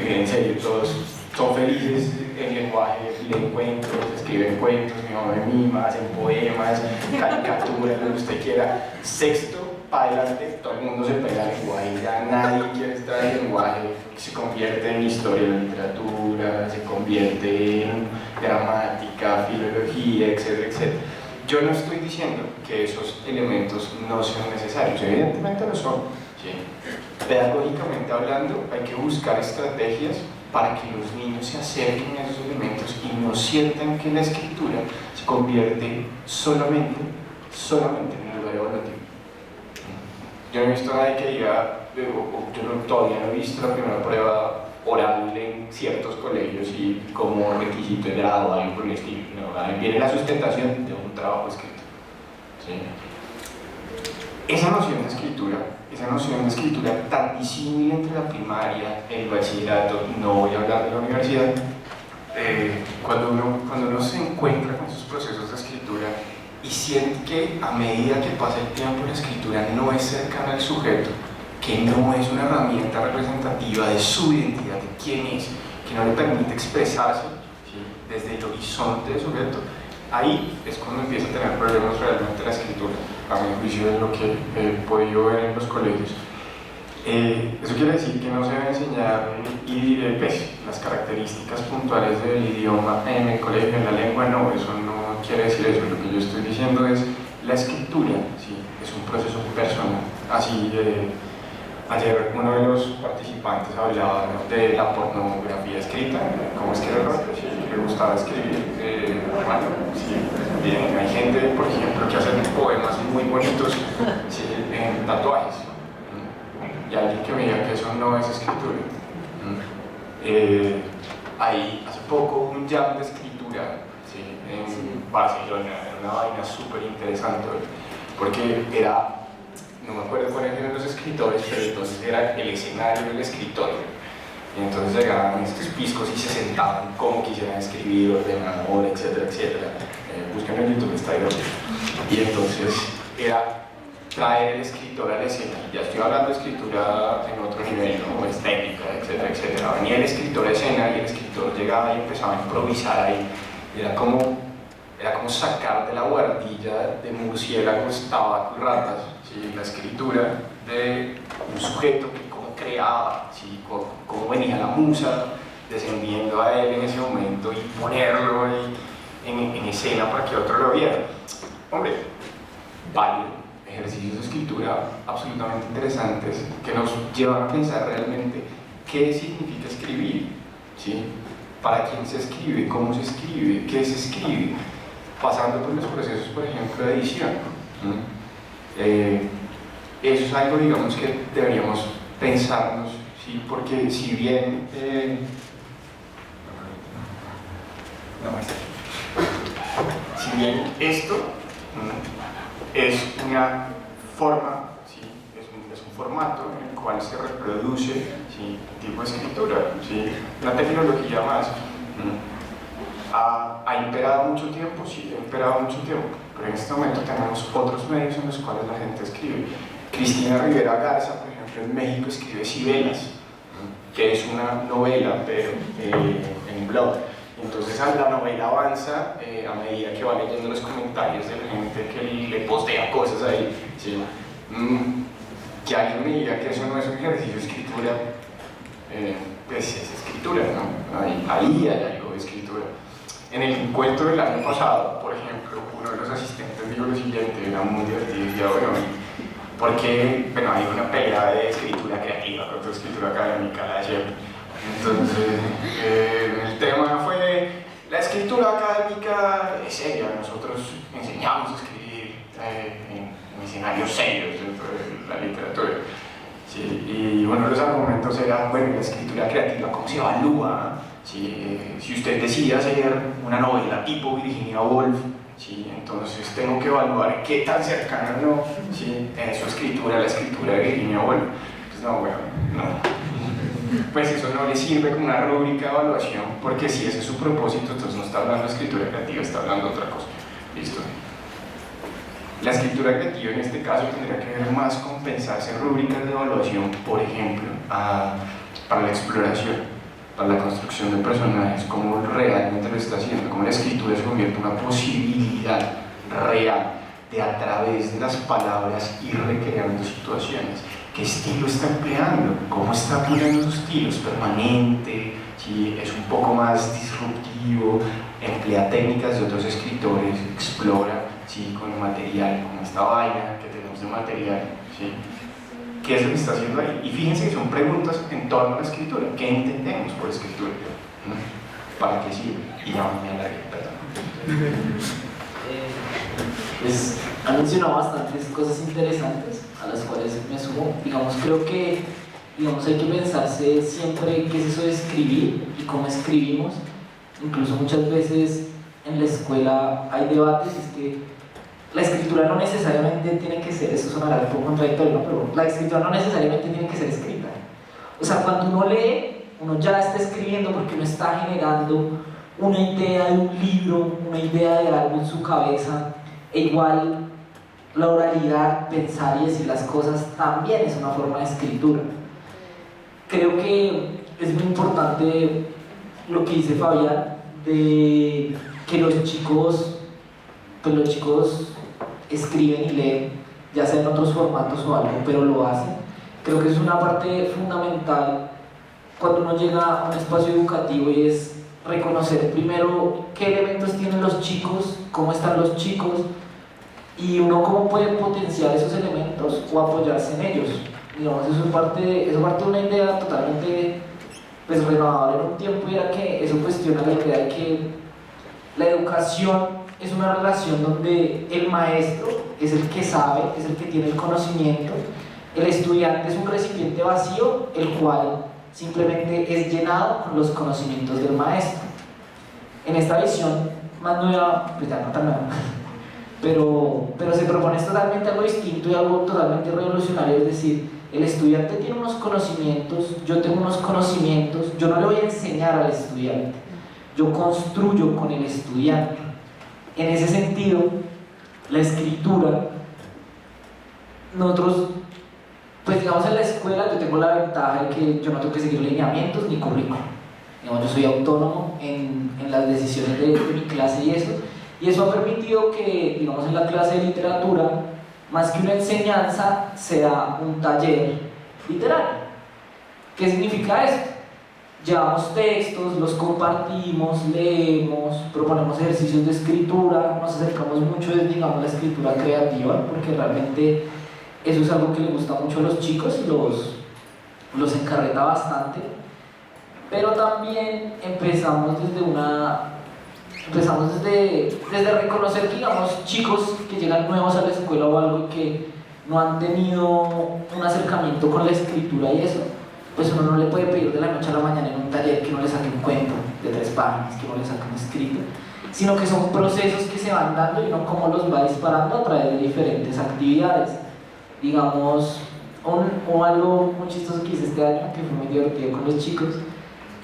[SPEAKER 5] En serio, todos son felices en lenguaje, leen cuentos, escriben cuentos, mi mamá me mima, hacen poemas, caricaturas, lo que usted quiera. Sexto, para adelante, todo el mundo se pega al lenguaje, ya nadie quiere estar en el lenguaje, se convierte en historia, en literatura, se convierte en gramática, filología, etcétera, etcétera. Yo no estoy diciendo que esos elementos no sean necesarios, evidentemente lo son. ¿Sí? Pedagógicamente hablando, hay que buscar estrategias para que los niños se acerquen a esos elementos y no sientan que la escritura se convierte solamente en un lugar evaluativo. Yo no he visto a nadie que diga, todavía no he visto la primera prueba oral en ciertos colegios y como requisito de grado, algo por el estilo. No, ahí viene la sustentación de un trabajo escrito. ¿Sí? Esa noción de escritura tan disímil entre la primaria, el bachillerato, no voy a hablar de la universidad, cuando uno se encuentra con esos procesos de escritura y siente que a medida que pasa el tiempo la escritura no es cercana al sujeto, que no es una herramienta representativa de su identidad, de quién es, que no le permite expresarse, ¿sí? Desde el horizonte del sujeto, ahí es cuando empieza a tener problemas realmente la escritura, a mi juicio de lo que he podido ver en los colegios. Eso quiere decir que no se debe enseñar las características puntuales del idioma en el colegio, en la lengua, no, eso no quiere decir eso. Lo que yo estoy diciendo es la escritura, ¿sí? Es un proceso personal. Así, ayer uno de los participantes hablaba, ¿no?, de la pornografía escrita, cómo escribirlo, si le gustaba escribir, bueno, sí, bien, hay gente, por ejemplo, que hace poemas muy bonitos, sí, en tatuajes, y alguien que me diga que eso no es escritura. Ahí hace poco un jam de escritura, ¿sí?, en Barcelona, era una vaina súper interesante, porque era, no me acuerdo cuáles eran los escritores, pero entonces era el escenario del escritorio. Y entonces llegaban estos piscos y se sentaban como quisieran escribir, ordenador, etcétera, etcétera. Busquen en YouTube, está ahí. Y entonces era traer el escritor a la escena. Ya estoy hablando de escritura en otro nivel, ¿no?, es técnica, etcétera, etcétera. Venía el escritor a escena y el escritor llegaba y empezaba a improvisar ahí. Y era como sacar de la guardilla de murciélagos, tabaco y ratas, ¿sí?, la escritura de un sujeto que cómo creaba, ¿sí?, cómo venía la musa descendiendo a él en ese momento y ponerlo en escena para que otro lo viera. Hombre, válido, ejercicios de escritura absolutamente interesantes que nos llevan a pensar realmente qué significa escribir, ¿sí?, para quién se escribe, cómo se escribe, qué se escribe, pasando por los procesos, por ejemplo, de edición. Eso es algo, digamos, que deberíamos pensarnos, ¿sí?, porque si bien esto es una forma, ¿sí?, es un formato en el cual se reproduce, ¿sí?, un tipo de escritura, ¿sí?, una tecnología más. ¿Ha imperado mucho tiempo? Sí, ha imperado mucho tiempo, pero en este momento tenemos otros medios en los cuales la gente escribe. Cristina Rivera Garza, por ejemplo, en México escribe Cibeles, que es una novela, pero en blog. Entonces la novela avanza a medida que va leyendo los comentarios de la gente que le postea cosas ahí, ¿sí? Que alguien me diga que eso no es un ejercicio de escritura, pues es escritura, ¿no? Ahí hay algo de escritura. En el encuentro del año pasado, por ejemplo, uno de los asistentes dijo lo siguiente, era muy divertido, y decía, bueno, porque hay una pelea de escritura creativa contra escritura académica, la de siempre. Entonces, el tema fue, la escritura académica es seria, nosotros enseñamos a escribir en escenarios serios dentro de la literatura. Sí, y uno de los argumentos era, bueno, la escritura creativa, ¿cómo se evalúa? Sí, si usted decide hacer una novela tipo Virginia Woolf, sí, entonces tengo que evaluar qué tan cercana no, sí, es su escritura a la escritura de Virginia Woolf. Pues no, bueno, no. Pues eso no le sirve como una rúbrica de evaluación, porque si ese es su propósito, entonces no está hablando de escritura creativa, está hablando de otra cosa. Listo. La escritura creativa en este caso tendría que ver más con pensarse en rúbricas de evaluación, por ejemplo, para la exploración, para la construcción de personajes, cómo realmente lo está haciendo, cómo la escritura se convierte en una posibilidad real de a través de las palabras ir recreando situaciones. ¿Qué estilo está empleando? ¿Cómo está poniendo sus estilos? ¿Permanente? ¿Sí? ¿Es un poco más disruptivo? ¿Emplea técnicas de otros escritores? ¿Explora, sí, con el material, con esta vaina que tenemos de material? ¿Sí? ¿Qué es lo que está haciendo ahí? Y fíjense que son preguntas en torno a la escritura. ¿Qué entendemos por escritura? ¿Para qué sirve? Y ya me alargué, perdón.
[SPEAKER 6] Pues han mencionado bastantes cosas interesantes a las cuales me sumo. Creo que hay que pensarse siempre qué es eso de escribir y cómo escribimos. Incluso muchas veces en la escuela hay debates, es que la escritura no necesariamente tiene que ser, eso sonará un poco contradictorio, ¿no? Pero la escritura no necesariamente tiene que ser escrita. O sea, cuando uno lee, uno ya está escribiendo porque uno está generando una idea de un libro, una idea de algo en su cabeza, e igual la oralidad, pensar y decir las cosas también es una forma de escritura. Creo que es muy importante lo que dice Fabián, de que los chicos escriben y leen, ya sea en otros formatos o algo, pero lo hacen. Creo que es una parte fundamental cuando uno llega a un espacio educativo, y es reconocer primero qué elementos tienen los chicos, cómo están los chicos, y uno cómo puede potenciar esos elementos o apoyarse en ellos. Digamos, eso parte de una idea totalmente pues, renovadora en un tiempo, y era que eso cuestiona la idea de que la educación es una relación donde el maestro es el que sabe, es el que tiene el conocimiento, el estudiante es un recipiente vacío, el cual simplemente es llenado con los conocimientos del maestro. En esta visión más nueva, pues ya no tan nueva, pero se propone totalmente algo distinto y algo totalmente revolucionario, es decir, el estudiante tiene unos conocimientos, yo tengo unos conocimientos, yo no le voy a enseñar al estudiante, yo construyo con el estudiante. En ese sentido, la escritura, nosotros, pues digamos en la escuela yo tengo la ventaja de que yo no tengo que seguir lineamientos ni currículum. Digamos, yo soy autónomo en las decisiones de mi clase y eso ha permitido que, digamos, en la clase de literatura, más que una enseñanza, sea un taller literario. ¿Qué significa esto? Llevamos textos, los compartimos, leemos, proponemos ejercicios de escritura, nos acercamos mucho a, digamos, la escritura creativa, porque realmente eso es algo que le gusta mucho a los chicos y los encarreta bastante. Pero también empezamos desde reconocer que, digamos, chicos que llegan nuevos a la escuela o algo y que no han tenido un acercamiento con la escritura y eso, pues uno no le puede pedir de la noche a la mañana en un taller que no le saque un cuento de 3 páginas, que no le saque un escrito, sino que son procesos que se van dando y uno cómo los va disparando a través de diferentes actividades. Digamos, algo muy chistoso que hice este año, que fue muy divertido con los chicos,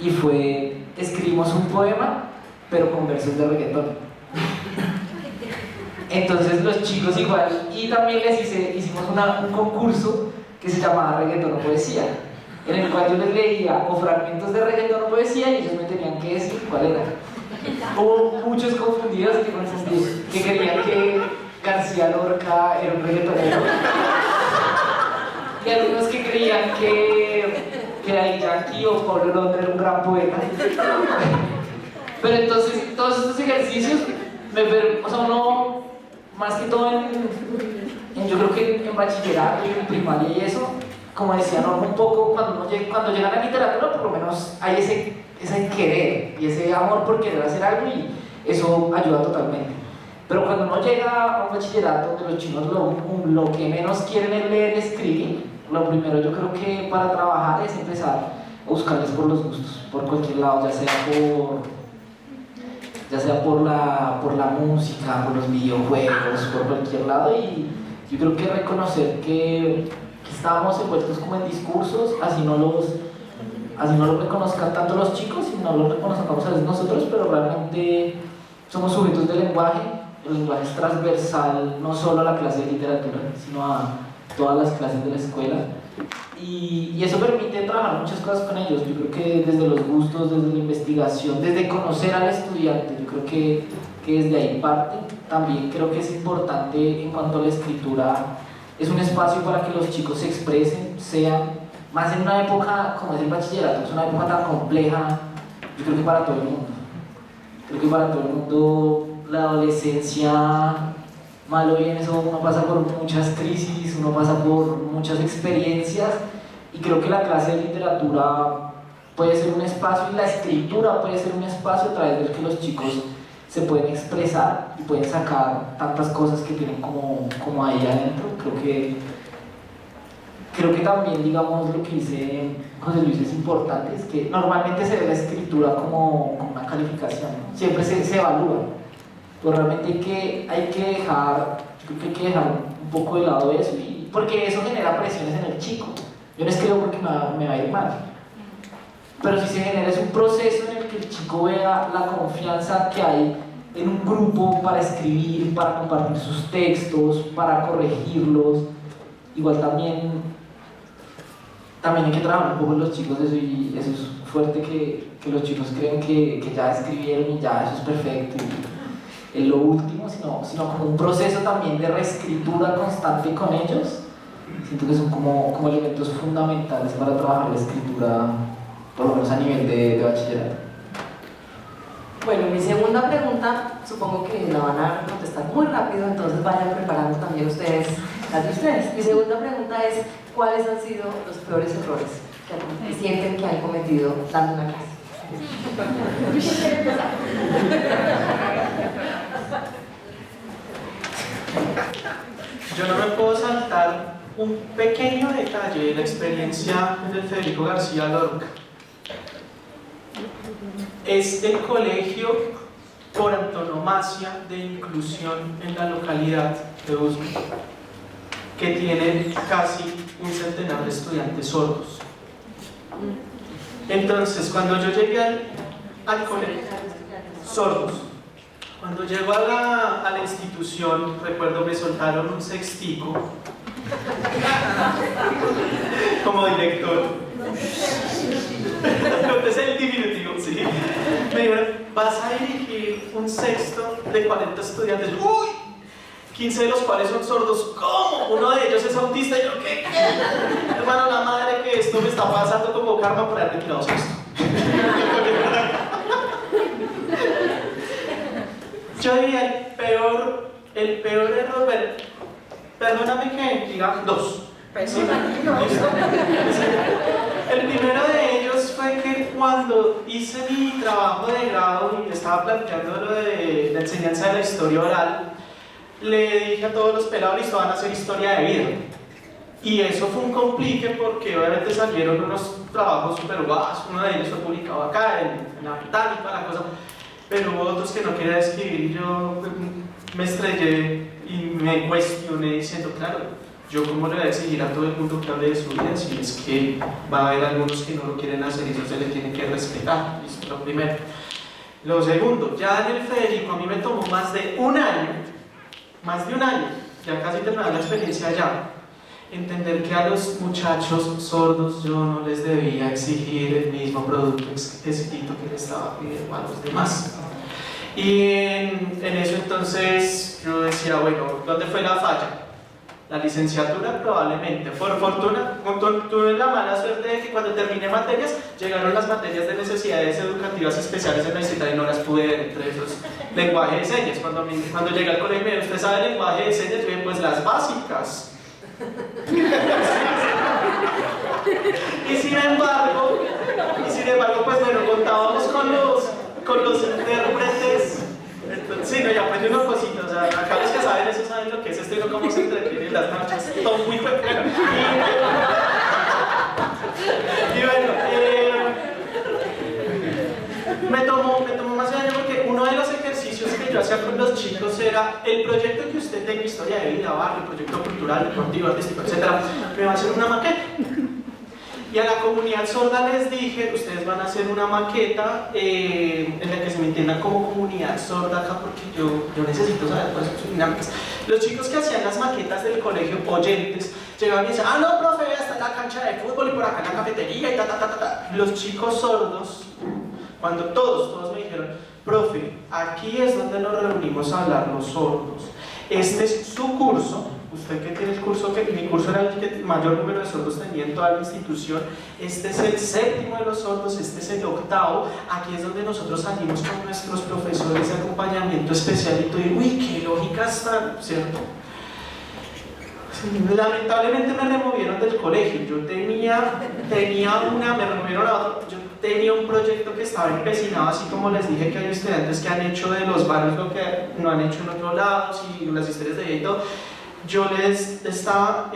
[SPEAKER 6] y fue, escribimos un poema, pero con versos de reggaetón. Entonces los chicos igual, y también hicimos un concurso que se llamaba Reggaetón o Poesía, en el cual yo les leía o fragmentos de reggaetón o poesía y ellos me tenían que decir cuál era. Hubo muchos confundidos que creían que García Lorca era un reggaetonero y algunos que creían que Daddy Yankee o Pablo Londra era un gran poeta. Pero entonces todos estos ejercicios o sea, uno, más que todo yo creo que en bachillerato y en primaria y eso, como decía Norma un poco, cuando llega a la literatura por lo menos hay ese querer y ese amor por querer hacer algo y eso ayuda totalmente. Pero cuando uno llega a un bachillerato donde los chicos lo que menos quieren es leer y escribir, lo primero yo creo que para trabajar es empezar a buscarles por los gustos, por cualquier lado, ya sea por la música, por los videojuegos, por cualquier lado, y yo creo que reconocer que estábamos envueltos como en discursos, así no lo reconozcan tanto los chicos y no lo reconozcamos a veces nosotros, pero realmente somos sujetos del lenguaje. El lenguaje es transversal no solo a la clase de literatura, sino a todas las clases de la escuela, y eso permite trabajar muchas cosas con ellos. Yo creo que desde los gustos, desde la investigación, desde conocer al estudiante, yo creo que desde ahí parte. También creo que es importante en cuanto a la escritura, es un espacio para que los chicos se expresen, sean más en una época como es el bachillerato, es una época tan compleja, yo creo que para todo el mundo. Creo que para todo el mundo la adolescencia, mal o bien, eso uno pasa por muchas crisis, uno pasa por muchas experiencias, y creo que la clase de literatura puede ser un espacio, y la escritura puede ser un espacio a través del que los chicos se pueden expresar y pueden sacar tantas cosas que tienen como ahí adentro. Creo que también, digamos, lo que dice José Luis es importante, es que normalmente se ve la escritura como una calificación, ¿no? Siempre se evalúa, pero realmente hay que dejar un poco de lado eso, porque eso genera presiones en el chico. Yo no escribo porque me va a ir mal, pero si se genera es un proceso en el que el chico vea la confianza que hay en un grupo para escribir, para compartir sus textos, para corregirlos. Igual también hay que trabajar un poco en los chicos de eso, y eso es fuerte, que los chicos creen que ya escribieron y ya eso es perfecto y es lo último, sino como un proceso también de reescritura constante con ellos. Siento que son como elementos fundamentales para trabajar la escritura, por lo menos a nivel de bachillerato.
[SPEAKER 3] Bueno, mi segunda pregunta, supongo que la van a contestar muy rápido, entonces vayan preparando también ustedes las de ustedes. Mi segunda pregunta es, ¿cuáles han sido los peores errores que sienten que han cometido dando una clase?
[SPEAKER 2] Yo no me puedo saltar un pequeño detalle de la experiencia de Federico García Lorca. Es el colegio por antonomasia de inclusión en la localidad de Usme, que tiene casi un centenar de estudiantes sordos. Entonces, cuando yo llegué al colegio, sordos, cuando llego a la institución, recuerdo me soltaron un sextico como director. Es el diminutivo, sí. Me dijeron, vas a dirigir un sexto de 40 estudiantes. ¡Uy! 15 de los cuales son sordos. ¿Cómo? Uno de ellos es autista. Y yo, ¿qué? Hermano, la madre que esto me está pasando como karma por haberme tirado sexto. Yo diría el peor error, perdóname que diga dos. Sí, el primero de ellos fue que cuando hice mi trabajo de grado y estaba planteando lo de la enseñanza de la historia oral, le dije a todos los pelados, listo, van a hacer historia de vida. Y eso fue un complique porque obviamente salieron unos trabajos súper guapos, uno de ellos fue publicado acá en la Británica, la cosa, pero hubo otros que no quería escribir y yo me estrellé y me cuestioné diciendo, claro, yo cómo le voy a exigir a todo el mundo que hable de su vida si es que va a haber algunos que no lo quieren hacer y eso se le tiene que respetar. Eso es lo primero. Lo segundo, ya en el Federico a mí me tomó más de un año, ya casi terminando la experiencia allá, entender que a los muchachos sordos yo no les debía exigir el mismo producto exquisito que les estaba pidiendo a los demás. Y en eso entonces yo decía, bueno, ¿dónde fue la falla? La licenciatura probablemente. Por fortuna, tuve la mala suerte de que cuando terminé materias, llegaron las materias de necesidades educativas especiales en la universidad y no las pude ver, entre esos lenguaje de señas. Cuando llegué al colegio, ¿usted sabe el lenguaje de señas? Yo dije, pues las básicas. Y sin embargo, pues bueno, contábamos con los intérpretes. Sí, no, ya aprendí unas cositas, o sea, acá los que saben eso saben lo que es esto y no cómo se entretienen las marchas, todo muy bueno. Y bueno, me tomó más de año porque uno de los ejercicios que yo hacía con los chicos era el proyecto que usted tenga, historia de vida, barrio, proyecto cultural, deportivo, artístico, etc., me va a hacer una maqueta. Y a la comunidad sorda les dije, ustedes van a hacer una maqueta en la que se me entienda como comunidad sorda acá porque yo necesito saber cuáles son sus dinámicas. Los chicos que hacían las maquetas del colegio, oyentes, llegaban y decían, ah no, profe, hasta la cancha de fútbol y por acá en la cafetería y ta. Los chicos sordos, cuando todos me dijeron, profe, aquí es donde nos reunimos a hablar los sordos. Este es su curso. Usted que tiene el curso, mi curso era el que mayor número de sordos tenía en toda la institución. Este es el séptimo de los sordos, este es el octavo. Aquí es donde nosotros salimos con nuestros profesores de acompañamiento especial y todo. Y uy, qué lógica está, ¿cierto? Lamentablemente me removieron del colegio. Yo tenía me removieron a otro. Yo tenía un proyecto que estaba empecinado, así como les dije que hay estudiantes que han hecho de los barrios lo que no han hecho en otros lados y las historias de vida y todo. Yo les estaba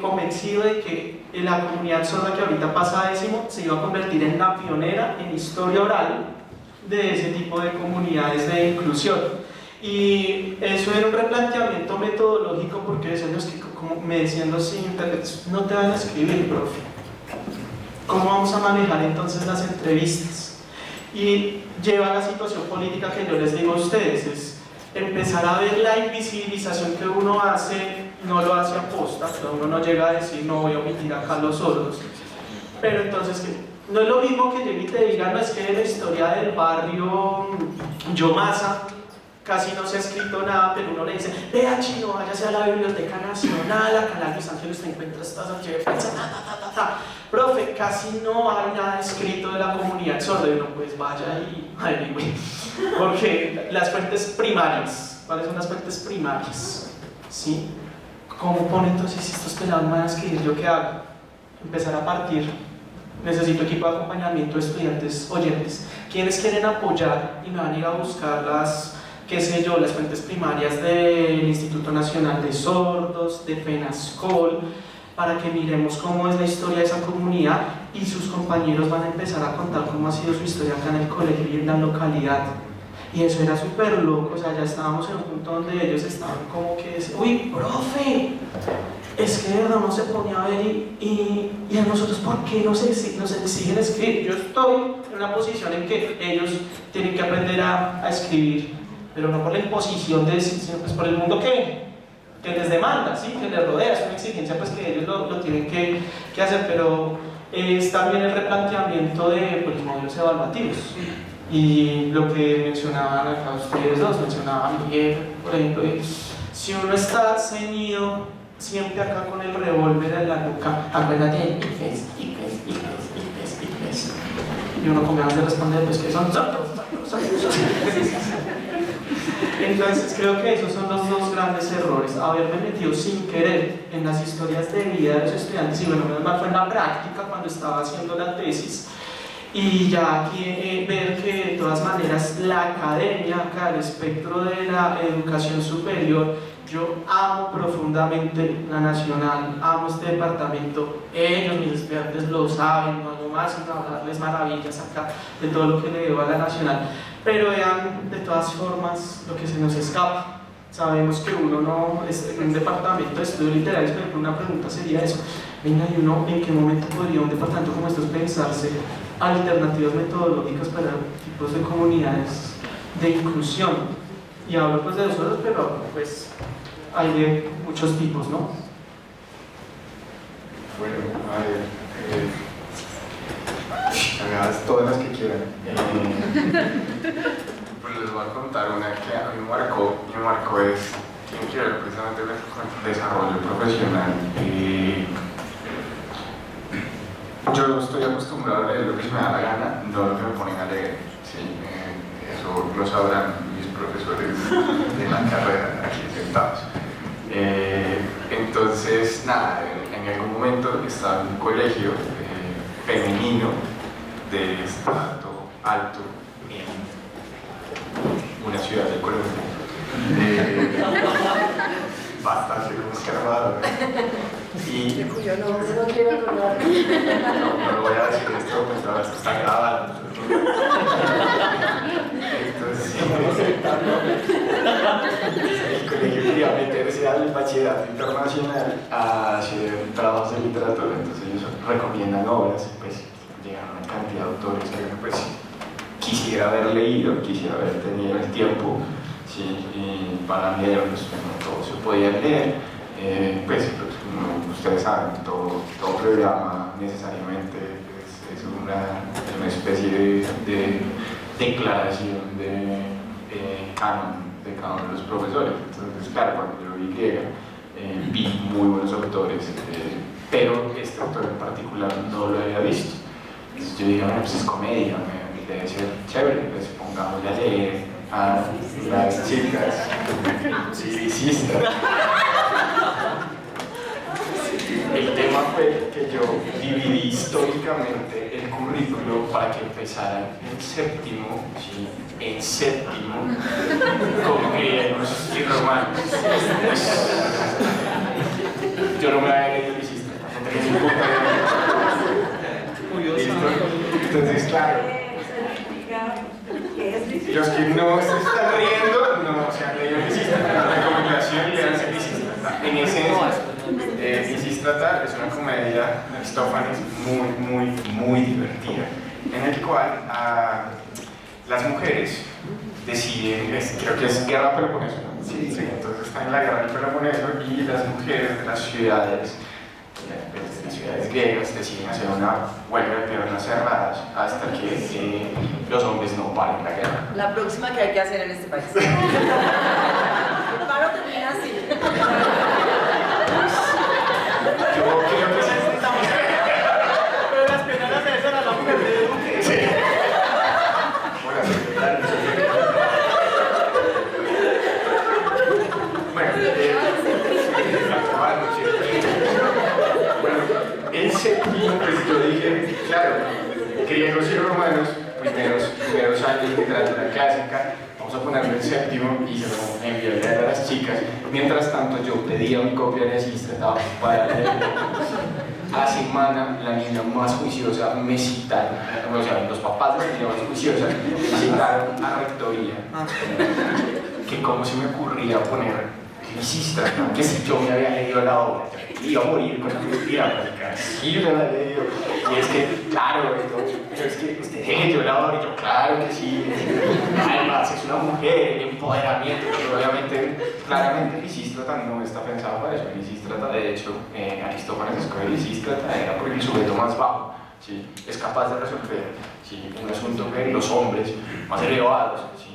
[SPEAKER 2] convencido de que la comunidad sorda que ahorita pasa a décimo se iba a convertir en la pionera en historia oral de ese tipo de comunidades de inclusión. Y eso era un replanteamiento metodológico porque decían los que, como me decían los intérpretes, no te van a escribir, profe. ¿Cómo vamos a manejar entonces las entrevistas? Y lleva a la situación política que yo les digo a ustedes, es empezar a ver la invisibilización que uno hace, no lo hace aposta, uno no llega a decir no voy a omitir acá a los sordos, pero entonces no es lo mismo que llegue y te diga, no es que en la historia del barrio Yomasa casi no se ha escrito nada, pero uno le dice, vea chino, váyase a la Biblioteca Nacional, acá en la Luis Ángel usted encuentra estas archives, profe, casi no hay nada escrito de la comunidad sorda, y uno pues vaya y averigüe, porque las fuentes primarias, ¿cuáles son las fuentes primarias? ¿Sí? ¿Cómo pone entonces si estos pelados van a escribir yo qué hago? Empezar a partir. Necesito equipo de acompañamiento de estudiantes oyentes. ¿Quiénes quieren apoyar y me van a ir a buscar las, qué sé yo, las fuentes primarias del Instituto Nacional de Sordos, de FENASCOL, para que miremos cómo es la historia de esa comunidad y sus compañeros van a empezar a contar cómo ha sido su historia acá en el colegio y en la localidad? Y eso era súper loco, o sea, ya estábamos en un punto donde ellos estaban como que decían, uy, profe, es que de verdad no se ponía a ver y a nosotros, ¿por qué nos exigen escribir? Yo estoy en una posición en que ellos tienen que aprender a escribir, pero no por la imposición de decir, sino pues por el mundo que les demanda, ¿sí? Que les rodea, es una exigencia pues que ellos lo tienen que hacer, pero es también el replanteamiento de pues, los modelos evaluativos. Y lo que mencionaban acá ustedes dos, mencionaban Miguel, por ejemplo, si uno está ceñido siempre acá con el revólver en la nuca, acuérdate de IPES, y uno con ganas de responder, pues que son entonces creo que esos son los dos grandes errores, haberme metido sin querer en las historias de vida de los estudiantes, y bueno, menos mal fue en la práctica cuando estaba haciendo la tesis, y ya aquí ver que de todas maneras la academia, acá el espectro de la educación superior, yo amo profundamente la Nacional, amo este departamento, ellos, mis estudiantes lo saben, no hago más sino hablarles maravillas acá de todo lo que le debo a la Nacional, pero vean de todas formas lo que se nos escapa. Sabemos que uno no es en un departamento de estudios literarios, por ejemplo, una pregunta sería eso, venga, y uno en qué momento podría un departamento como estos pensarse alternativas metodológicas para tipos de comunidades de inclusión, y hablo pues de nosotros, pero pues hay de muchos tipos, ¿no?
[SPEAKER 5] Bueno, a ver, hagas todas las que quieran. Pues les voy a contar una que a mí me marcó tiene que ver precisamente con el desarrollo profesional. Yo no estoy acostumbrado a leer lo que se me da la gana, no lo que me ponen a leer. Sí, eso lo sabrán mis profesores de la carrera aquí sentados. Entonces, nada, en algún momento estaba en un colegio femenino de estrato alto en una ciudad de Colombia. Bastante conservador. Y
[SPEAKER 3] yo no quiero hablar.
[SPEAKER 5] no lo voy a decir esto, pues ahora esto está grabado. Entonces, el colegio quería meterse al bachillerato internacional a hacer trabajos de literatura, entonces ellos recomiendan obras, pues llegan una cantidad de autores que pues quisiera haber leído, quisiera haber tenido el tiempo, sí, y para leerlos, pues, no todo se podía leer, pues ustedes saben, todo programa necesariamente es una especie de declaración de canon de cada uno de los profesores. Entonces, claro, cuando yo vi griega, vi muy buenos autores, pero este autor en particular no lo había visto. Entonces yo dije, bueno, pues es comedia, debe ser chévere, pues pongámosle a leer a las chicas lyricistas. El tema fue que yo dividí históricamente el currículo para que empezara en séptimo, ¿sí? En séptimo, con griegos y romanos. Yo no me había leído lyricista, no tenía ni puta idea. Entonces, claro, los que no se están riendo no se han leído lyricista. La recomendación le dan lyricista. En ese Lisístrata es una comedia de Aristófanes muy divertida, en el cual las mujeres deciden, creo que es guerra Peloponeso, ¿no? Sí, entonces están en la guerra del Peloponeso y las mujeres de las ciudades griegas deciden hacer una huelga de piernas cerradas hasta que los hombres no paren la guerra.
[SPEAKER 3] la próxima que hay que hacer en este país. El paro termina así.
[SPEAKER 5] Yo creo que sí.
[SPEAKER 2] Pero las primeras de esa era la mujer de Duque.
[SPEAKER 5] Sí. Hola, secretario. Bueno, el séptimo, pues yo dije, claro, griegos y romanos, primeros años de literatura clásica, vamos a ponerle el séptimo y se lo envié a las chicas. Mientras tanto, yo pedía mi copia de Lisístrata para leer. A la semana, la niña más juiciosa me citaron, o sea, los papás de la niña más juiciosa me citaron a rectoría. Que cómo se me ocurría poner Lisístrata, que si yo me había leído la obra, iba a morir con la mentira, porque sí me la he leído. Y es que, claro, pero es que usted leyó la obra, y yo, claro que sí. Además, es una mujer, el empoderamiento, pero obviamente, claramente Lisístrata no está pensado para eso. Lisístrata, de hecho, Aristófanes escoge Lisístrata era porque el sujeto más bajo, ¿sí? Es capaz de resolver, ¿sí? Un asunto que los hombres más elevados, ¿sí?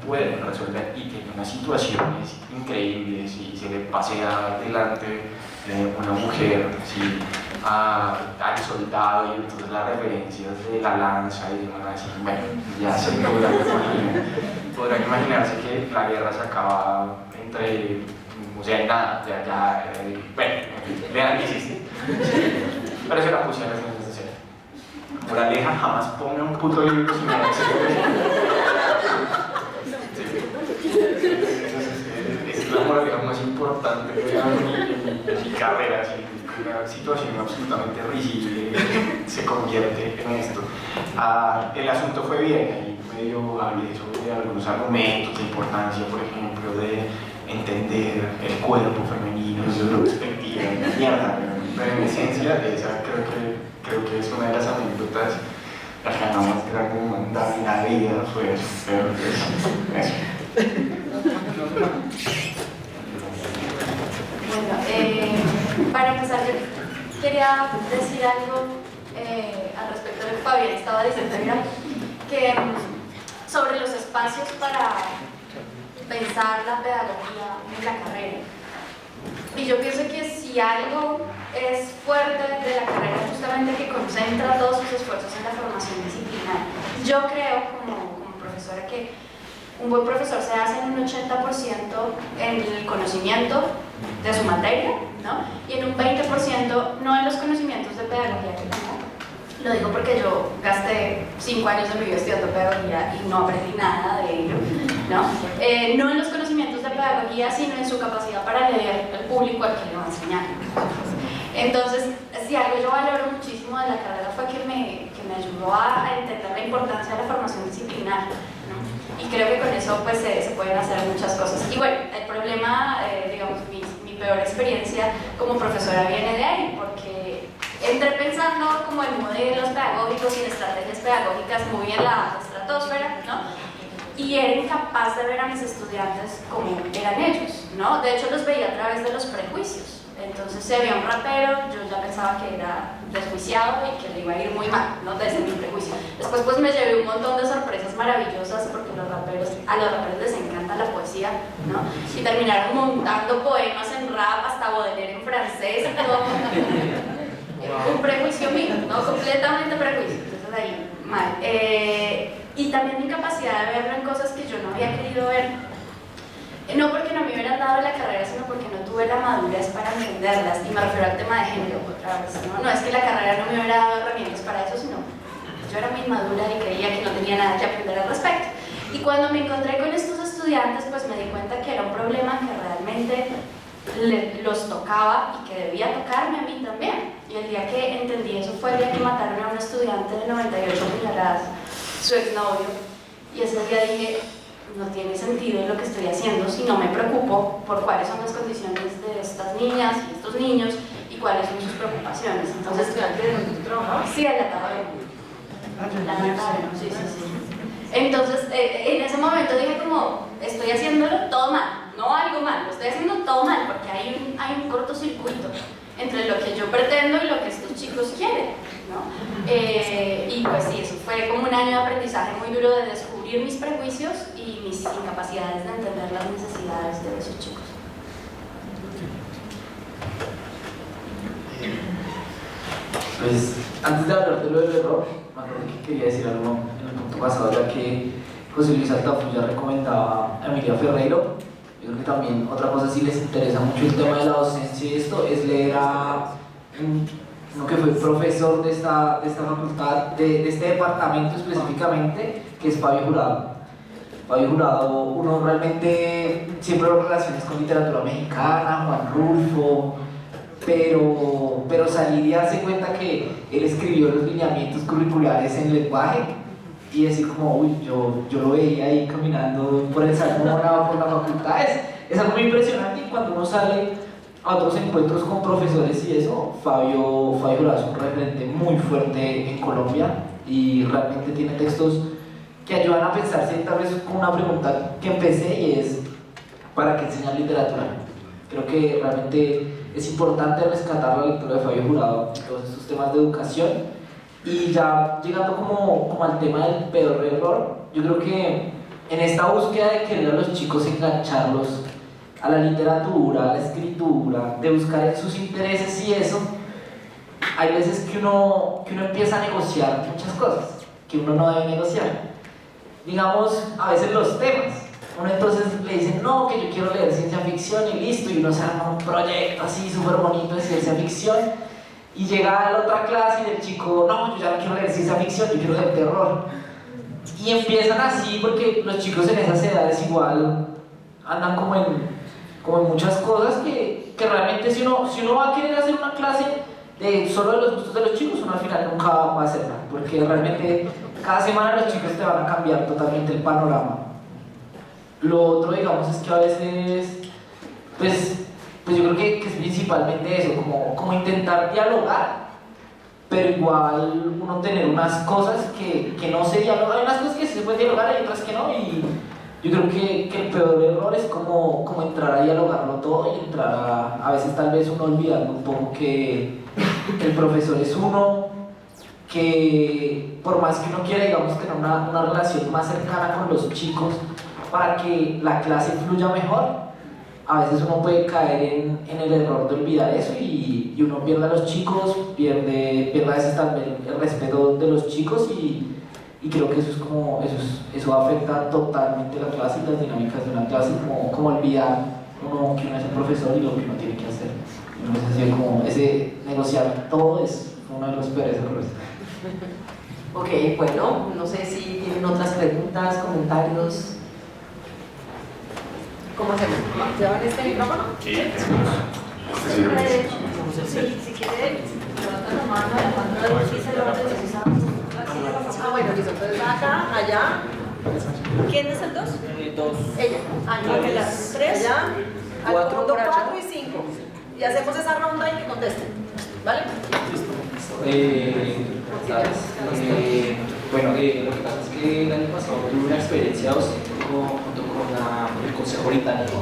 [SPEAKER 5] Pueden resolver, y tiene unas situaciones increíbles y se le pasea delante una mujer, ¿sí? Al soldado, y entonces las referencias de la lanza y demás, así, bueno, ya se podrán imaginarse que la guerra se acaba entre, o sea, en nada, bueno, vean que existe, pero se la puse a las niñas de serio. Moraleja, jamás ponga un puto libro sin nada. Es la moralidad más importante que en mi carrera, ¿sí? Una situación absolutamente risible se convierte en esto. El asunto fue bien, ahí medio hablé sobre algunos argumentos de importancia, por ejemplo, de entender el cuerpo femenino desde una perspectiva de mierda, pero en esencia de esa creo que es una de las anécdotas las que más grande me mandaba en la vida, fue eso, pero eso.
[SPEAKER 4] Bueno, para empezar, yo quería decir algo al respecto de lo que Fabián estaba diciendo, que sobre los espacios para pensar la pedagogía en la carrera. Y yo pienso que si algo es fuerte de la carrera, justamente que concentra todos sus esfuerzos en la formación disciplinar. Yo creo, como profesora, que un buen profesor se hace en un 80% en el conocimiento de su materia, ¿no? Y en un 20% no en los conocimientos de pedagogía que tengo. Lo digo porque yo gasté 5 años de mi vida estudiando pedagogía y no aprendí nada de ello, ¿no? No en los conocimientos de pedagogía, sino en su capacidad para leer al público al que le va a enseñar. Entonces, si algo yo valoro muchísimo de la carrera fue que me ayudó a entender la importancia de la formación disciplinar, ¿no? Y creo que con eso pues se pueden hacer muchas cosas. Y bueno, el problema, digamos, mi peor experiencia como profesora viene de ahí, porque entré pensando como en modelos pedagógicos y en estrategias pedagógicas muy en la estratosfera, ¿no? Y era incapaz de ver a mis estudiantes como eran ellos, ¿no? De hecho, los veía a través de los prejuicios. Entonces, si había un rapero, yo ya pensaba que era desjuiciado y que le iba a ir muy mal, ¿no? Desde mi prejuicio. Después, pues me llevé un montón de sorpresas maravillosas porque a los raperos les encanta la poesía, ¿no? Y terminaron montando poemas en rap, hasta Baudelaire en francés y todo. Un prejuicio mío, ¿no? Completamente prejuicio. Entonces, ahí, mal. Y también mi incapacidad de verlo en cosas que yo no había querido ver. No porque no me hubieran dado la carrera, sino porque no tuve la madurez para entenderlas. Y me refiero al tema de género otra vez, ¿no? No es que la carrera no me hubiera dado herramientas para eso, sino yo era muy inmadura y creía que no tenía nada que aprender al respecto. Y cuando me encontré con estos estudiantes, pues me di cuenta que era un problema que realmente los tocaba y que debía tocarme a mí también. Y el día que entendí eso fue el día que mataron a un estudiante de 98 puñaladas, su exnovio. Y ese día dije, no tiene sentido lo que estoy haciendo si no me preocupo por cuáles son las condiciones de estas niñas y estos niños y cuáles son sus preocupaciones. Entonces, ¿estudiante de dónde tú trabajabas? Sí, en la Tabacalera. Sí. Entonces, en ese momento dije como, estoy haciéndolo todo mal, no algo mal, lo estoy haciendo todo mal porque hay un cortocircuito entre lo que yo pretendo y lo que estos chicos quieren, ¿no? Y pues sí, eso fue como un año de aprendizaje muy duro de descubrir mis prejuicios y mis incapacidades de entender las necesidades de esos chicos.
[SPEAKER 6] Pues antes de hablar de lo del error, me acuerdo que quería decir algo en el punto pasado, ya que José Luis Altafulla recomendaba a Emilia Ferreiro. Yo creo que también otra cosa, si les interesa mucho el tema de la docencia y esto, es leer a uno que fue profesor de esta facultad, de este departamento específicamente, que es Fabio Jurado. Fabio Jurado, uno realmente siempre lo relaciones con literatura mexicana, Juan Rulfo, pero salir y darse cuenta que él escribió los lineamientos curriculares en lenguaje y decir como, uy, yo lo veía ahí caminando por el salón o por la facultad, es algo muy impresionante. Y cuando uno sale a otros encuentros con profesores y eso, Fabio Jurado es un referente muy fuerte en Colombia y realmente tiene textos que ayudan a pensarse, tal vez con una pregunta que empecé, y es ¿para qué enseñar literatura? Creo que realmente es importante rescatar la lectura de Fabio Jurado en todos estos temas de educación. Y ya llegando como al tema del peor error, yo creo que en esta búsqueda de querer a los chicos engancharlos a la literatura, a la escritura, de buscar en sus intereses y eso, hay veces que uno empieza a negociar muchas cosas que uno no debe negociar. Digamos, a veces los temas. Uno entonces le dice, no, que yo quiero leer ciencia ficción y listo, y uno se arma un proyecto así súper bonito de ciencia ficción, y llega a la otra clase y el chico, no, yo ya no quiero leer ciencia ficción, yo quiero leer terror. Y empiezan así porque los chicos en esas edades igual andan como en muchas cosas que realmente si uno va a querer hacer una clase solo de los gustos de los chicos, uno al final nunca va a hacerla, porque realmente cada semana los chicos te van a cambiar totalmente el panorama. Lo otro, digamos, es que a veces, pues yo creo que es principalmente eso, como intentar dialogar, pero igual uno tener unas cosas que no se dialogan. Hay unas cosas que se pueden dialogar y otras que no, y yo creo que el peor error es como entrar a dialogarlo todo y entrar a veces tal vez uno olvidando un poco que el profesor es uno, que por más que uno quiera, digamos, tener una relación más cercana con los chicos para que la clase fluya mejor, a veces uno puede caer en el error de olvidar eso y uno pierde a los chicos, pierde a veces también el respeto de los chicos y creo que eso afecta totalmente la clase y las dinámicas de una clase, como olvidar uno que uno es el profesor y lo que uno tiene que hacer. Entonces, como ese negociar todo es uno de los peores errores.
[SPEAKER 3] Ok, bueno, no sé si tienen otras preguntas, comentarios. ¿Cómo hacemos? ¿Llevan este micrófono?
[SPEAKER 5] Sí.
[SPEAKER 7] Si quiere, levanta la mano, Alejandro dice el orden de sus amos.
[SPEAKER 3] Bueno, listo. Entonces acá, allá.
[SPEAKER 7] ¿Quién es el 2?
[SPEAKER 6] Dos.
[SPEAKER 3] Ella.
[SPEAKER 7] Ángela. 3.
[SPEAKER 3] Allá. Al
[SPEAKER 6] Cuatro
[SPEAKER 3] fondo,
[SPEAKER 6] por allá.
[SPEAKER 3] 4 y 5. Y hacemos esa ronda y que contesten. ¿Vale?
[SPEAKER 6] Bueno, lo que pasa es que el año pasado tuve una experiencia docente junto con el Consejo Británico.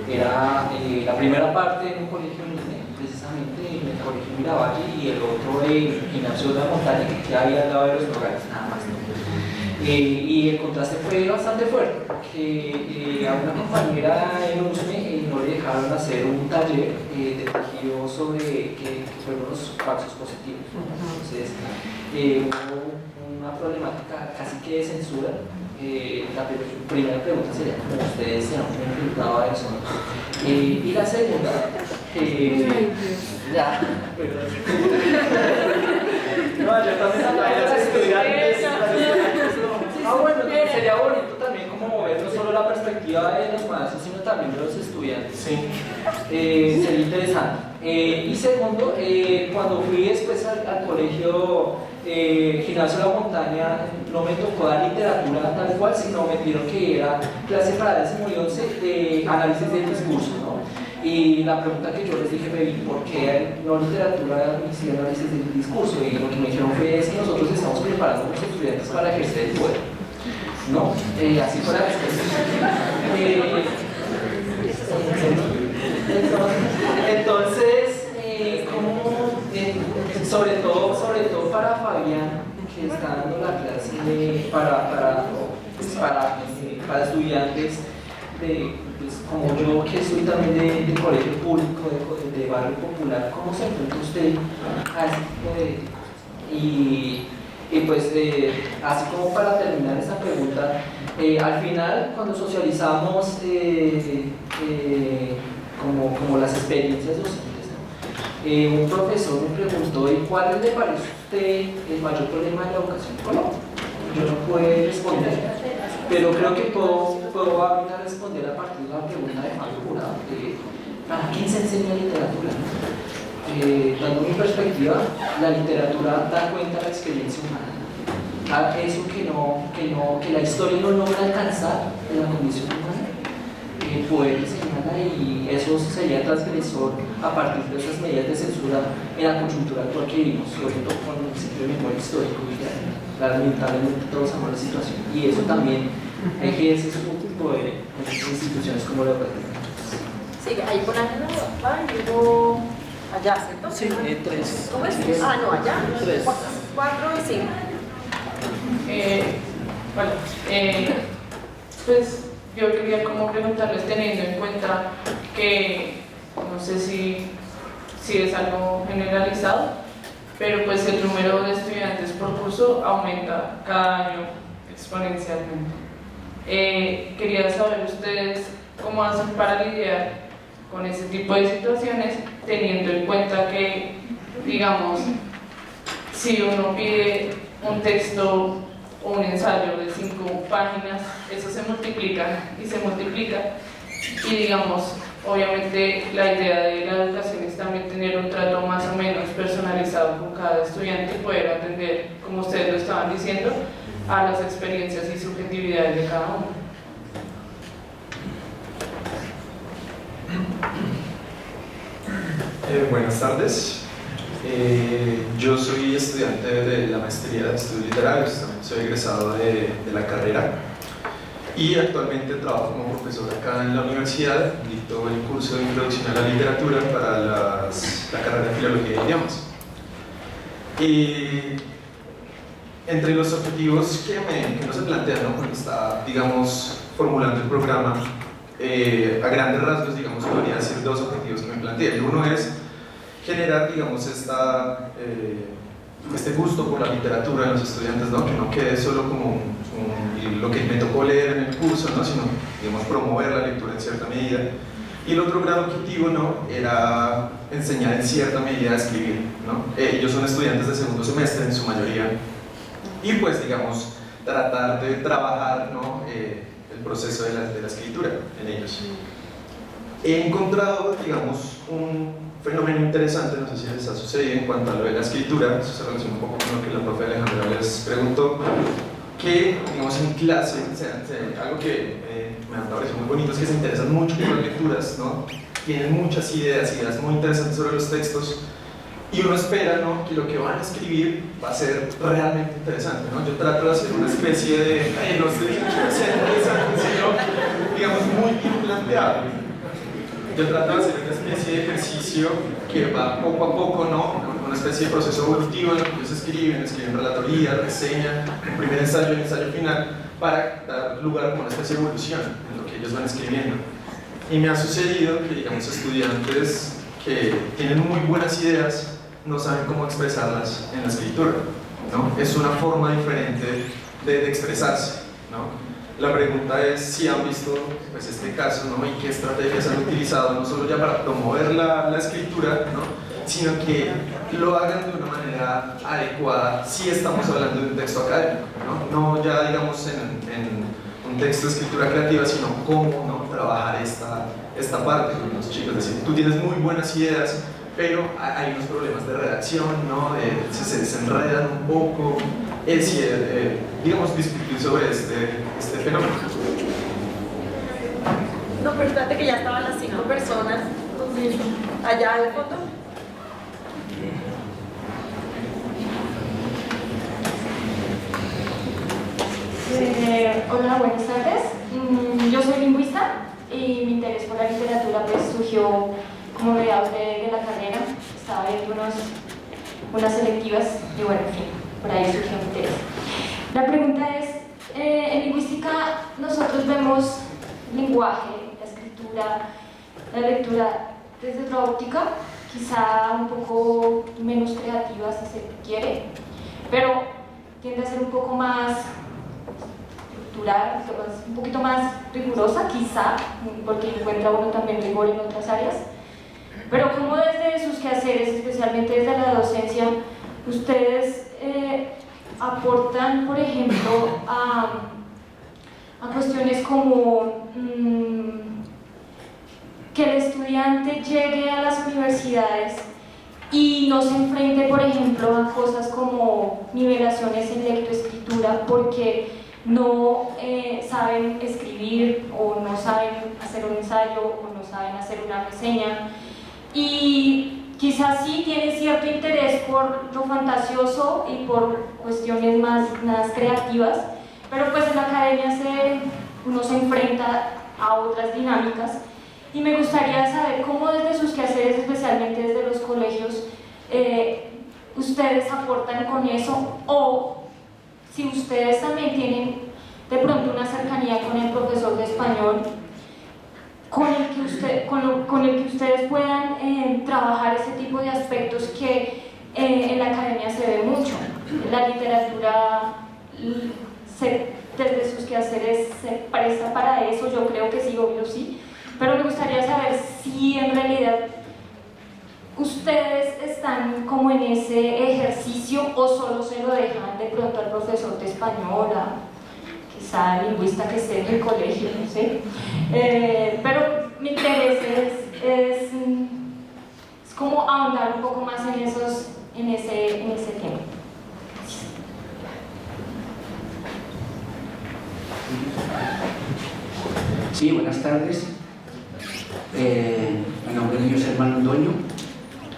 [SPEAKER 6] Era la primera parte en un colegio en Línea, precisamente en el colegio Miravalle, y el otro en Ignacio de la Montaña, que queda ahí al lado de los lugares, nada más. Y el contraste fue bastante fuerte, porque a una compañera en USME no le dejaron hacer un taller de tejido sobre que fueron los falsos positivos. Entonces, hubo una problemática casi que de censura. La primera pregunta sería cómo ustedes se han enfrentado a eso. Y la segunda, ya, perdón. No, yo también hablaba de los estudiantes. Bueno, sería bonito también como mover no solo la perspectiva de los maestros, sino también de los estudiantes.
[SPEAKER 2] Sí.
[SPEAKER 6] Sería interesante. Y segundo, cuando fui después al colegio Gimnasio de la Montaña, no me tocó dar literatura tal cual, sino me pidieron que era clase para décimo y 11 de análisis del discurso, ¿no? Y la pregunta que yo les dije fue, ¿por qué no literatura y análisis del discurso? Y lo que me dijeron fue, es que nosotros estamos preparando a los estudiantes para ejercer el poder. No, así fue la respuesta. Entonces, sobre todo para para estudiantes pues, como yo, que soy también de colegio público, de barrio popular, ¿cómo se enfrenta usted a ese tipo de... Y pues, así como para terminar esta pregunta, al final, cuando socializamos como las experiencias docentes, ¿no? Un profesor me preguntó, ¿y cuál le parece a usted el mayor problema de la educación en Colombia? Yo no puedo responder, pero creo que puedo ahorita responder a partir de la pregunta de Fabio Jurado, ¿para quién se enseña literatura? Dando mi perspectiva, la literatura da cuenta de la experiencia humana, a eso que la historia no logra alcanzar en la condición humana, poder enseñarla, y eso sería transgresor a partir de esas medidas de censura en la coyuntura actual que vivimos, sobre todo con el ciclo de memoria histórico, y lamentablemente todos sabemos la situación, y eso también ejerce su poder en instituciones como la educativa.
[SPEAKER 7] Sí, ahí por acá, y luego allá, ¿cierto?
[SPEAKER 6] Sí, 3.
[SPEAKER 7] ¿Cómo es? Ah, no, allá.
[SPEAKER 6] 3.
[SPEAKER 7] 4 y 5.
[SPEAKER 8] Bueno, pues yo quería como preguntarles, teniendo en cuenta que no sé si es algo generalizado, pero pues el número de estudiantes por curso aumenta cada año exponencialmente. Quería saber ustedes cómo hacen para lidiar con ese tipo de situaciones, teniendo en cuenta que, digamos, si uno pide un texto o un ensayo de 5 páginas, eso se multiplica y se multiplica, y digamos, obviamente la idea de la educación es también tener un trato más o menos personalizado con cada estudiante y poder atender, como ustedes lo estaban diciendo, a las experiencias y subjetividades de cada uno.
[SPEAKER 9] Buenas tardes. Yo soy estudiante de la maestría de estudios literarios, también soy egresado de la carrera y actualmente trabajo como profesor acá en la universidad. Dicto el curso de Introducción a la Literatura para la carrera de Filología de Idiomas. Entre los objetivos que uno se plantea, ¿no?, cuando está, digamos, formulando el programa, a grandes rasgos, digamos, podría decir 2 objetivos que me planteé. Uno es generar, digamos, este gusto por la literatura en los estudiantes, ¿no?, que no quede solo como lo que me tocó leer en el curso, ¿no?, sino, digamos, promover la lectura en cierta medida. Y el otro gran objetivo, ¿no?, era enseñar en cierta medida a escribir, ¿no? Ellos son estudiantes de segundo semestre en su mayoría, y pues, digamos, tratar de trabajar, ¿no?, el proceso de la escritura en ellos. He encontrado, digamos, un fenómeno interesante, no sé si les ha sucedido en cuanto a lo de la escritura, eso se relaciona un poco con lo que la profe Alejandra les preguntó, que, digamos, en clase, algo que me ha parecido muy bonito es que se interesan mucho por las lecturas, ¿no? Tienen muchas ideas muy interesantes sobre los textos, y uno espera, ¿no?, que lo que van a escribir va a ser realmente interesante, ¿no? Yo trato de hacer una especie de, no sé si va a ser interesante, sino, digamos, muy bien planteado. Yo trato de hacer una especie de ejercicio que va poco a poco, ¿no?, una especie de proceso evolutivo en lo que ellos escriben relatoría, reseña, un primer ensayo y ensayo final, para dar lugar a una especie de evolución en lo que ellos van escribiendo. Y me ha sucedido que, digamos, estudiantes que tienen muy buenas ideas no saben cómo expresarlas en la escritura, ¿no? Es una forma diferente de expresarse, ¿no? La pregunta es si han visto, pues, este caso, ¿no?, y qué estrategias han utilizado, no solo ya para promover la escritura, ¿no?, sino que lo hagan de una manera adecuada si estamos hablando de un texto académico, ¿no? No ya, digamos, en un texto de escritura creativa, sino cómo, ¿no?, trabajar esta parte con los chicos. Es decir, tú tienes muy buenas ideas, pero hay unos problemas de redacción, ¿no?, se desenredan un poco, digamos, discutir sobre este fenómeno.
[SPEAKER 7] No, pero espérate que ya estaban las 5 personas allá de foto.
[SPEAKER 10] Hola, buenas tardes. Yo soy lingüista y mi interés por la literatura pues surgió como mediados de la carrera. Estaba viendo unas selectivas y bueno, en fin, por ahí surgió mi interés. La pregunta es, en lingüística lingüística nosotros vemos el lenguaje, la escritura, la lectura desde otra óptica, quizá un poco menos creativa si se quiere, pero tiende a ser un poco más estructural, un poquito más rigurosa quizá, porque encuentra uno también rigor en otras áreas. Pero como desde sus quehaceres, especialmente desde la docencia, ustedes aportan, por ejemplo, a cuestiones como que el estudiante llegue a las universidades y no se enfrente, por ejemplo, a cosas como nivelaciones en lectoescritura porque no saben escribir o no saben hacer un ensayo o no saben hacer una reseña, y quizás sí tienen cierto interés por lo fantasioso y por cuestiones más creativas, pero pues en la academia uno se enfrenta a otras dinámicas. Y me gustaría saber cómo desde sus quehaceres, especialmente desde los colegios, ustedes aportan con eso, o si ustedes también tienen de pronto una cercanía con el profesor de español con el que ustedes puedan trabajar ese tipo de aspectos que en la academia se ve mucho. La literatura desde sus quehaceres se presta para eso, yo creo que sí, obvio sí. Pero me gustaría saber si en realidad ustedes están como en ese ejercicio o solo se lo dejan de pronto al profesor de español, quizá al lingüista que esté en el colegio, no sé. Pero mi interés es como ahondar un poco más en ese tema.
[SPEAKER 11] Sí, buenas tardes. Mi nombre es José Hermano Londoño.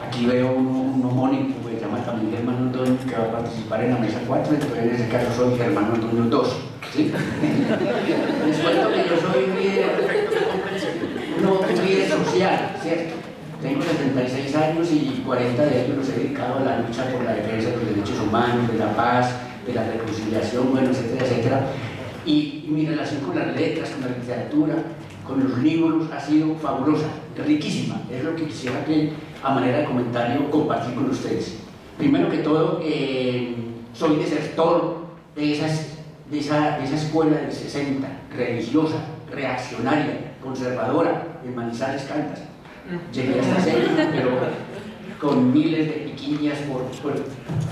[SPEAKER 11] Aquí veo un homónimo que se llama también Hermano Londoño, que va a participar en la mesa 4, entonces en ese caso soy Hermano Londoño 2. ¿Sí? Les cuento que yo soy un líder social, ¿cierto? Tengo 76 años y 40 de ellos los he dedicado a la lucha por la defensa de los derechos humanos, de la paz, de la reconciliación, bueno, etcétera, etcétera. Y mi relación con las letras, con la literatura, con los libros ha sido fabulosa, riquísima. Es lo que quisiera que, a manera de comentario, compartir con ustedes. Primero que todo, soy desertor de esa escuela del 60, religiosa, reaccionaria, conservadora, en Manizales, Caldas. Llegué hasta serio, pero con miles de piquiñas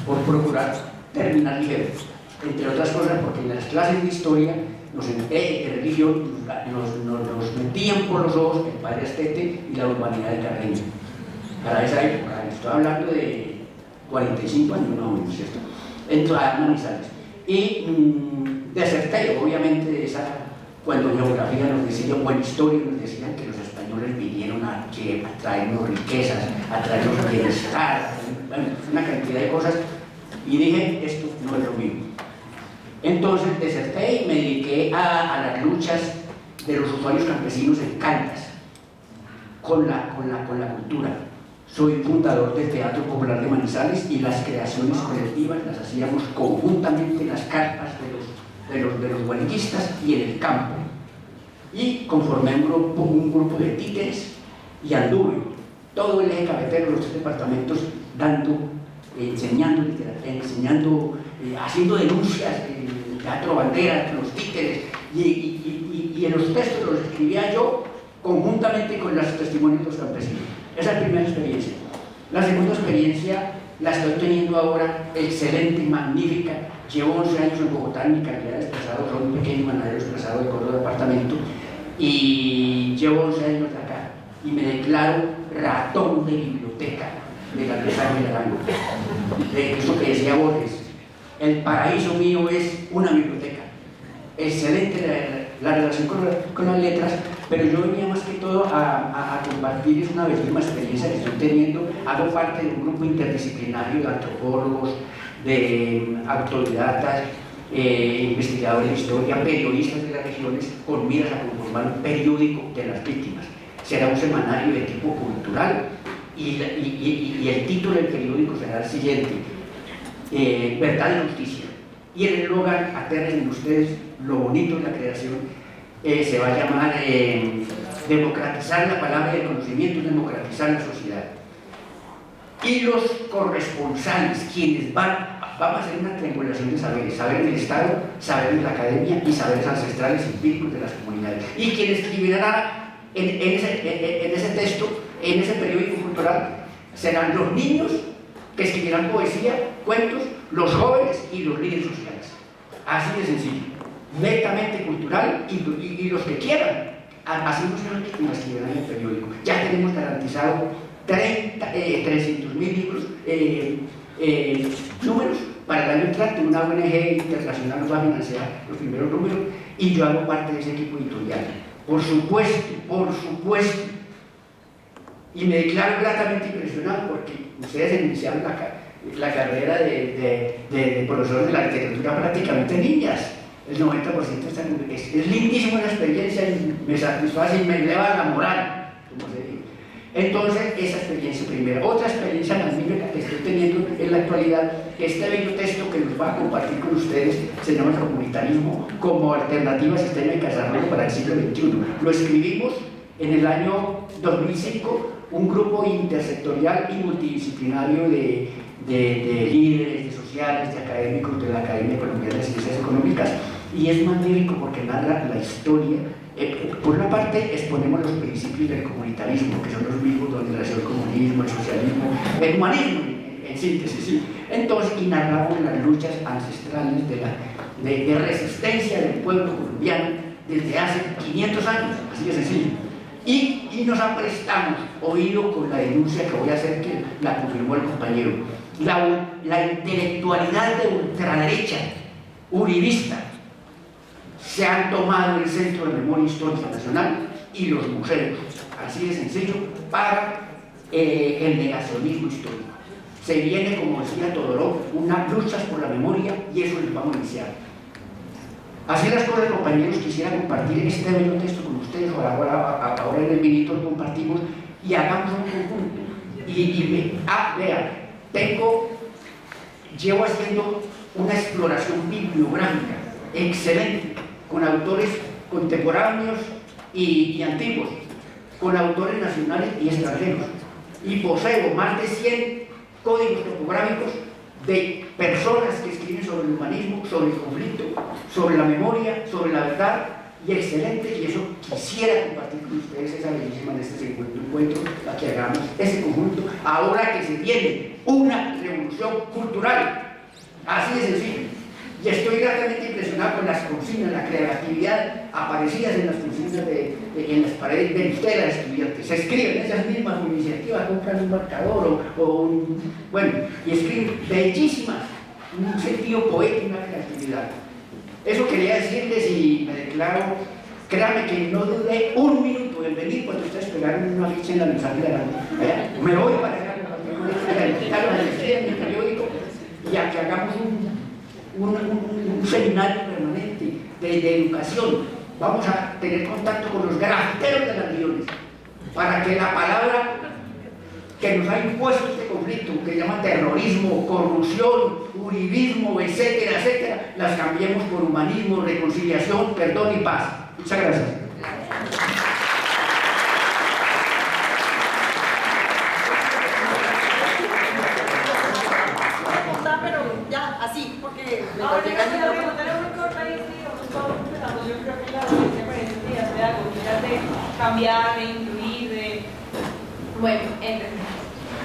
[SPEAKER 11] por procurar terminar ligero. Entre otras cosas, porque en las clases de historia, de religión, nos metían por los ojos el padre Astete y la urbanidad de Carreño. Para esa época, estoy hablando de 45 años, no, ¿cierto? Entonces, a Manizales. Y deserté, obviamente, de esa, cuando en geografía nos decían, o en historia nos decían que los españoles vinieron a traernos riquezas, a traernos bienestar, una cantidad de cosas, y dije, esto no es lo mismo. Entonces deserté y me dediqué a las luchas de los usuarios campesinos en Caldas, con la cultura. Soy fundador del Teatro Popular de Manizales y las creaciones colectivas las hacíamos conjuntamente en las carpas de los guaniquistas y en el campo. Y conformé un grupo de títeres y anduve todo el eje cafetero, los 3 departamentos, enseñando literatura, haciendo denuncias, teatro bandera, los títeres, y en los textos los escribía yo conjuntamente con los testimonios de los campesinos. Esa es la primera experiencia. La segunda experiencia la estoy teniendo ahora, excelente, magnífica. Llevo 11 años en Bogotá en mi calidad de desplazado, soy un pequeño ganadero desplazado de Córdoba departamento, y llevo 11 años de acá y me declaro ratón de biblioteca de la Resaca y Arango. De eso que decía Borges, el paraíso mío es una biblioteca. Excelente la relación con las letras, pero yo venía más que todo a compartir una bellísima experiencia que estoy teniendo. Hago parte de un grupo interdisciplinario de antropólogos, de autodidactas, investigadores de historia, periodistas de las regiones, con miras a conformar un periódico de las víctimas. Será un semanario de tipo cultural y el título del periódico será el siguiente: Verdad y Justicia. y el eslogan, aterren en ustedes lo bonito de la creación, se va a llamar democratizar la palabra y el conocimiento, democratizar la sociedad. Y los corresponsales, quienes vamos a hacer una triangulación de saberes, saberes del Estado, saberes de la academia y saberes ancestrales empíricos de las comunidades. Y quienes escribirán en ese texto, en ese periódico cultural, serán los niños que escribirán poesía, cuentos, los jóvenes y los líderes sociales. Así de sencillo, netamente cultural, y los que quieran, así no escribirán en el periódico. Ya tenemos garantizado 300.000 libros, números para el año entrante. Una ONG internacional nos va a financiar los primeros números y yo hago parte de ese equipo editorial. Por supuesto. Y me declaro gratamente impresionado porque ustedes iniciaron la carrera de profesores de la literatura prácticamente niñas. El 90% es lindísima la experiencia y me satisface y me eleva la moral, como se dice. Entonces, esa experiencia primera. Otra experiencia magnífica que estoy teniendo en la actualidad, este bello texto que nos va a compartir con ustedes, se llama El comunitarismo como alternativa sistema de desarrollo para el siglo XXI. Lo escribimos en el año 2005, un grupo intersectorial y multidisciplinario de líderes, de sociales, de académicos de la Academia Colombiana de Ciencias Económicas, y es magnífico porque narra la historia. Por una parte exponemos los principios del comunitarismo, que son los mismos donde nació el comunismo, el socialismo, el humanismo, en síntesis, sí. Entonces, y narramos las luchas ancestrales de resistencia del pueblo colombiano desde hace 500 años, así de sencillo. Y nos aprestamos, oído con la denuncia que voy a hacer, que la confirmó el compañero, la intelectualidad de ultraderecha, uribista, se han tomado el Centro de Memoria Histórica Nacional y los museos, así de sencillo, para el negacionismo histórico. Se viene, como decía Todorov, unas luchas por la memoria y eso les vamos a iniciar. Así las cosas, compañeros, quisiera compartir este bello texto con ustedes, ahora en el minuto compartimos y hagamos un conjunto. Vean, llevo haciendo una exploración bibliográfica excelente, con autores contemporáneos y antiguos, con autores nacionales y extranjeros, y poseo más de 100 códigos topográficos de personas que escriben sobre el humanismo, sobre el conflicto, sobre la memoria, sobre la verdad, y excelente, y eso quisiera compartir con ustedes esa bellísima en este segundo encuentro, para que hagamos ese conjunto, ahora que se viene una revolución cultural, así de sencillo. Y estoy gratamente impresionado con las consignas, la creatividad aparecidas en las consignas en las paredes de ustedes, las estudiantes. Se escriben esas mismas iniciativas, compran un marcador bueno, y escriben bellísimas, un sentido poético, una creatividad. Eso quería decirles y me declaro, créanme que no dudé un minuto en venir cuando ustedes pegaron una ficha en la mensaje de la me voy para acá, en el periódico, y a que hagamos un seminario permanente de educación. Vamos a tener contacto con los grafiteros de las regiones para que la palabra que nos ha impuesto este conflicto, que llama terrorismo, corrupción, uribismo, etcétera, etcétera, las cambiemos por humanismo, reconciliación, perdón y paz. Muchas gracias.
[SPEAKER 7] Pero ya, así, porque
[SPEAKER 12] ahora yo era muy corta y digamos, todos empezamos, yo creo que la ciencia parece ideas pedagógicas de cambiar, de incluir, bueno, entender.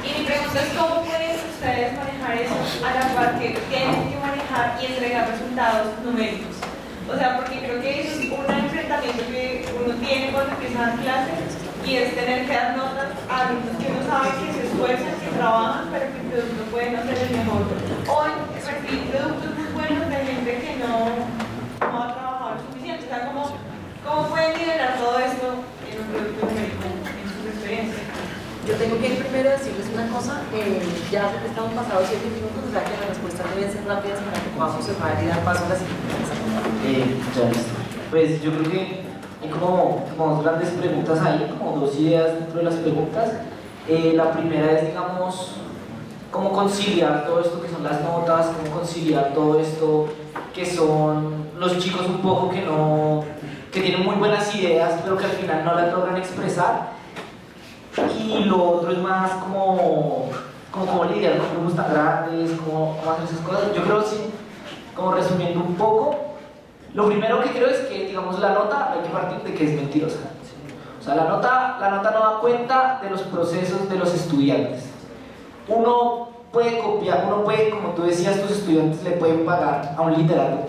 [SPEAKER 12] Y mi pregunta es cómo pueden ustedes manejar eso a la par que tienen que manejar y entregar resultados numéricos. O sea, porque creo que eso es un enfrentamiento que uno tiene cuando empieza a dar clases y es tener que dar notas a alumnos que uno sabe que se esfuerzan, que trabajan, pero que el producto pueden hacer el mejor. O recibir productos muy buenos de gente que no ha trabajado lo suficiente. O sea, ¿cómo pueden liderar todo esto en un producto numérico, en sus experiencias?
[SPEAKER 3] Yo tengo que ir primero a decirles una cosa, ya estamos pasados 7 minutos, o sea que las respuestas deben ser rápidas para que podamos cerrar y dar paso a la siguiente.
[SPEAKER 6] Ya listo. Pues yo creo que hay como dos grandes preguntas ahí, como dos ideas dentro de las preguntas. La primera es, digamos, cómo conciliar todo esto que son las notas, cómo conciliar todo esto que son los chicos un poco que tienen muy buenas ideas, pero que al final no las logran expresar. Y lo otro es más como lidiar con grupos tan grandes, cómo hacer esas cosas. Yo creo, sí, como resumiendo un poco, lo primero que creo es que, digamos, la nota hay que partir de que es mentirosa. O sea, la nota no da cuenta de los procesos de los estudiantes. Uno puede copiar, como tú decías, tus estudiantes le pueden pagar a un literato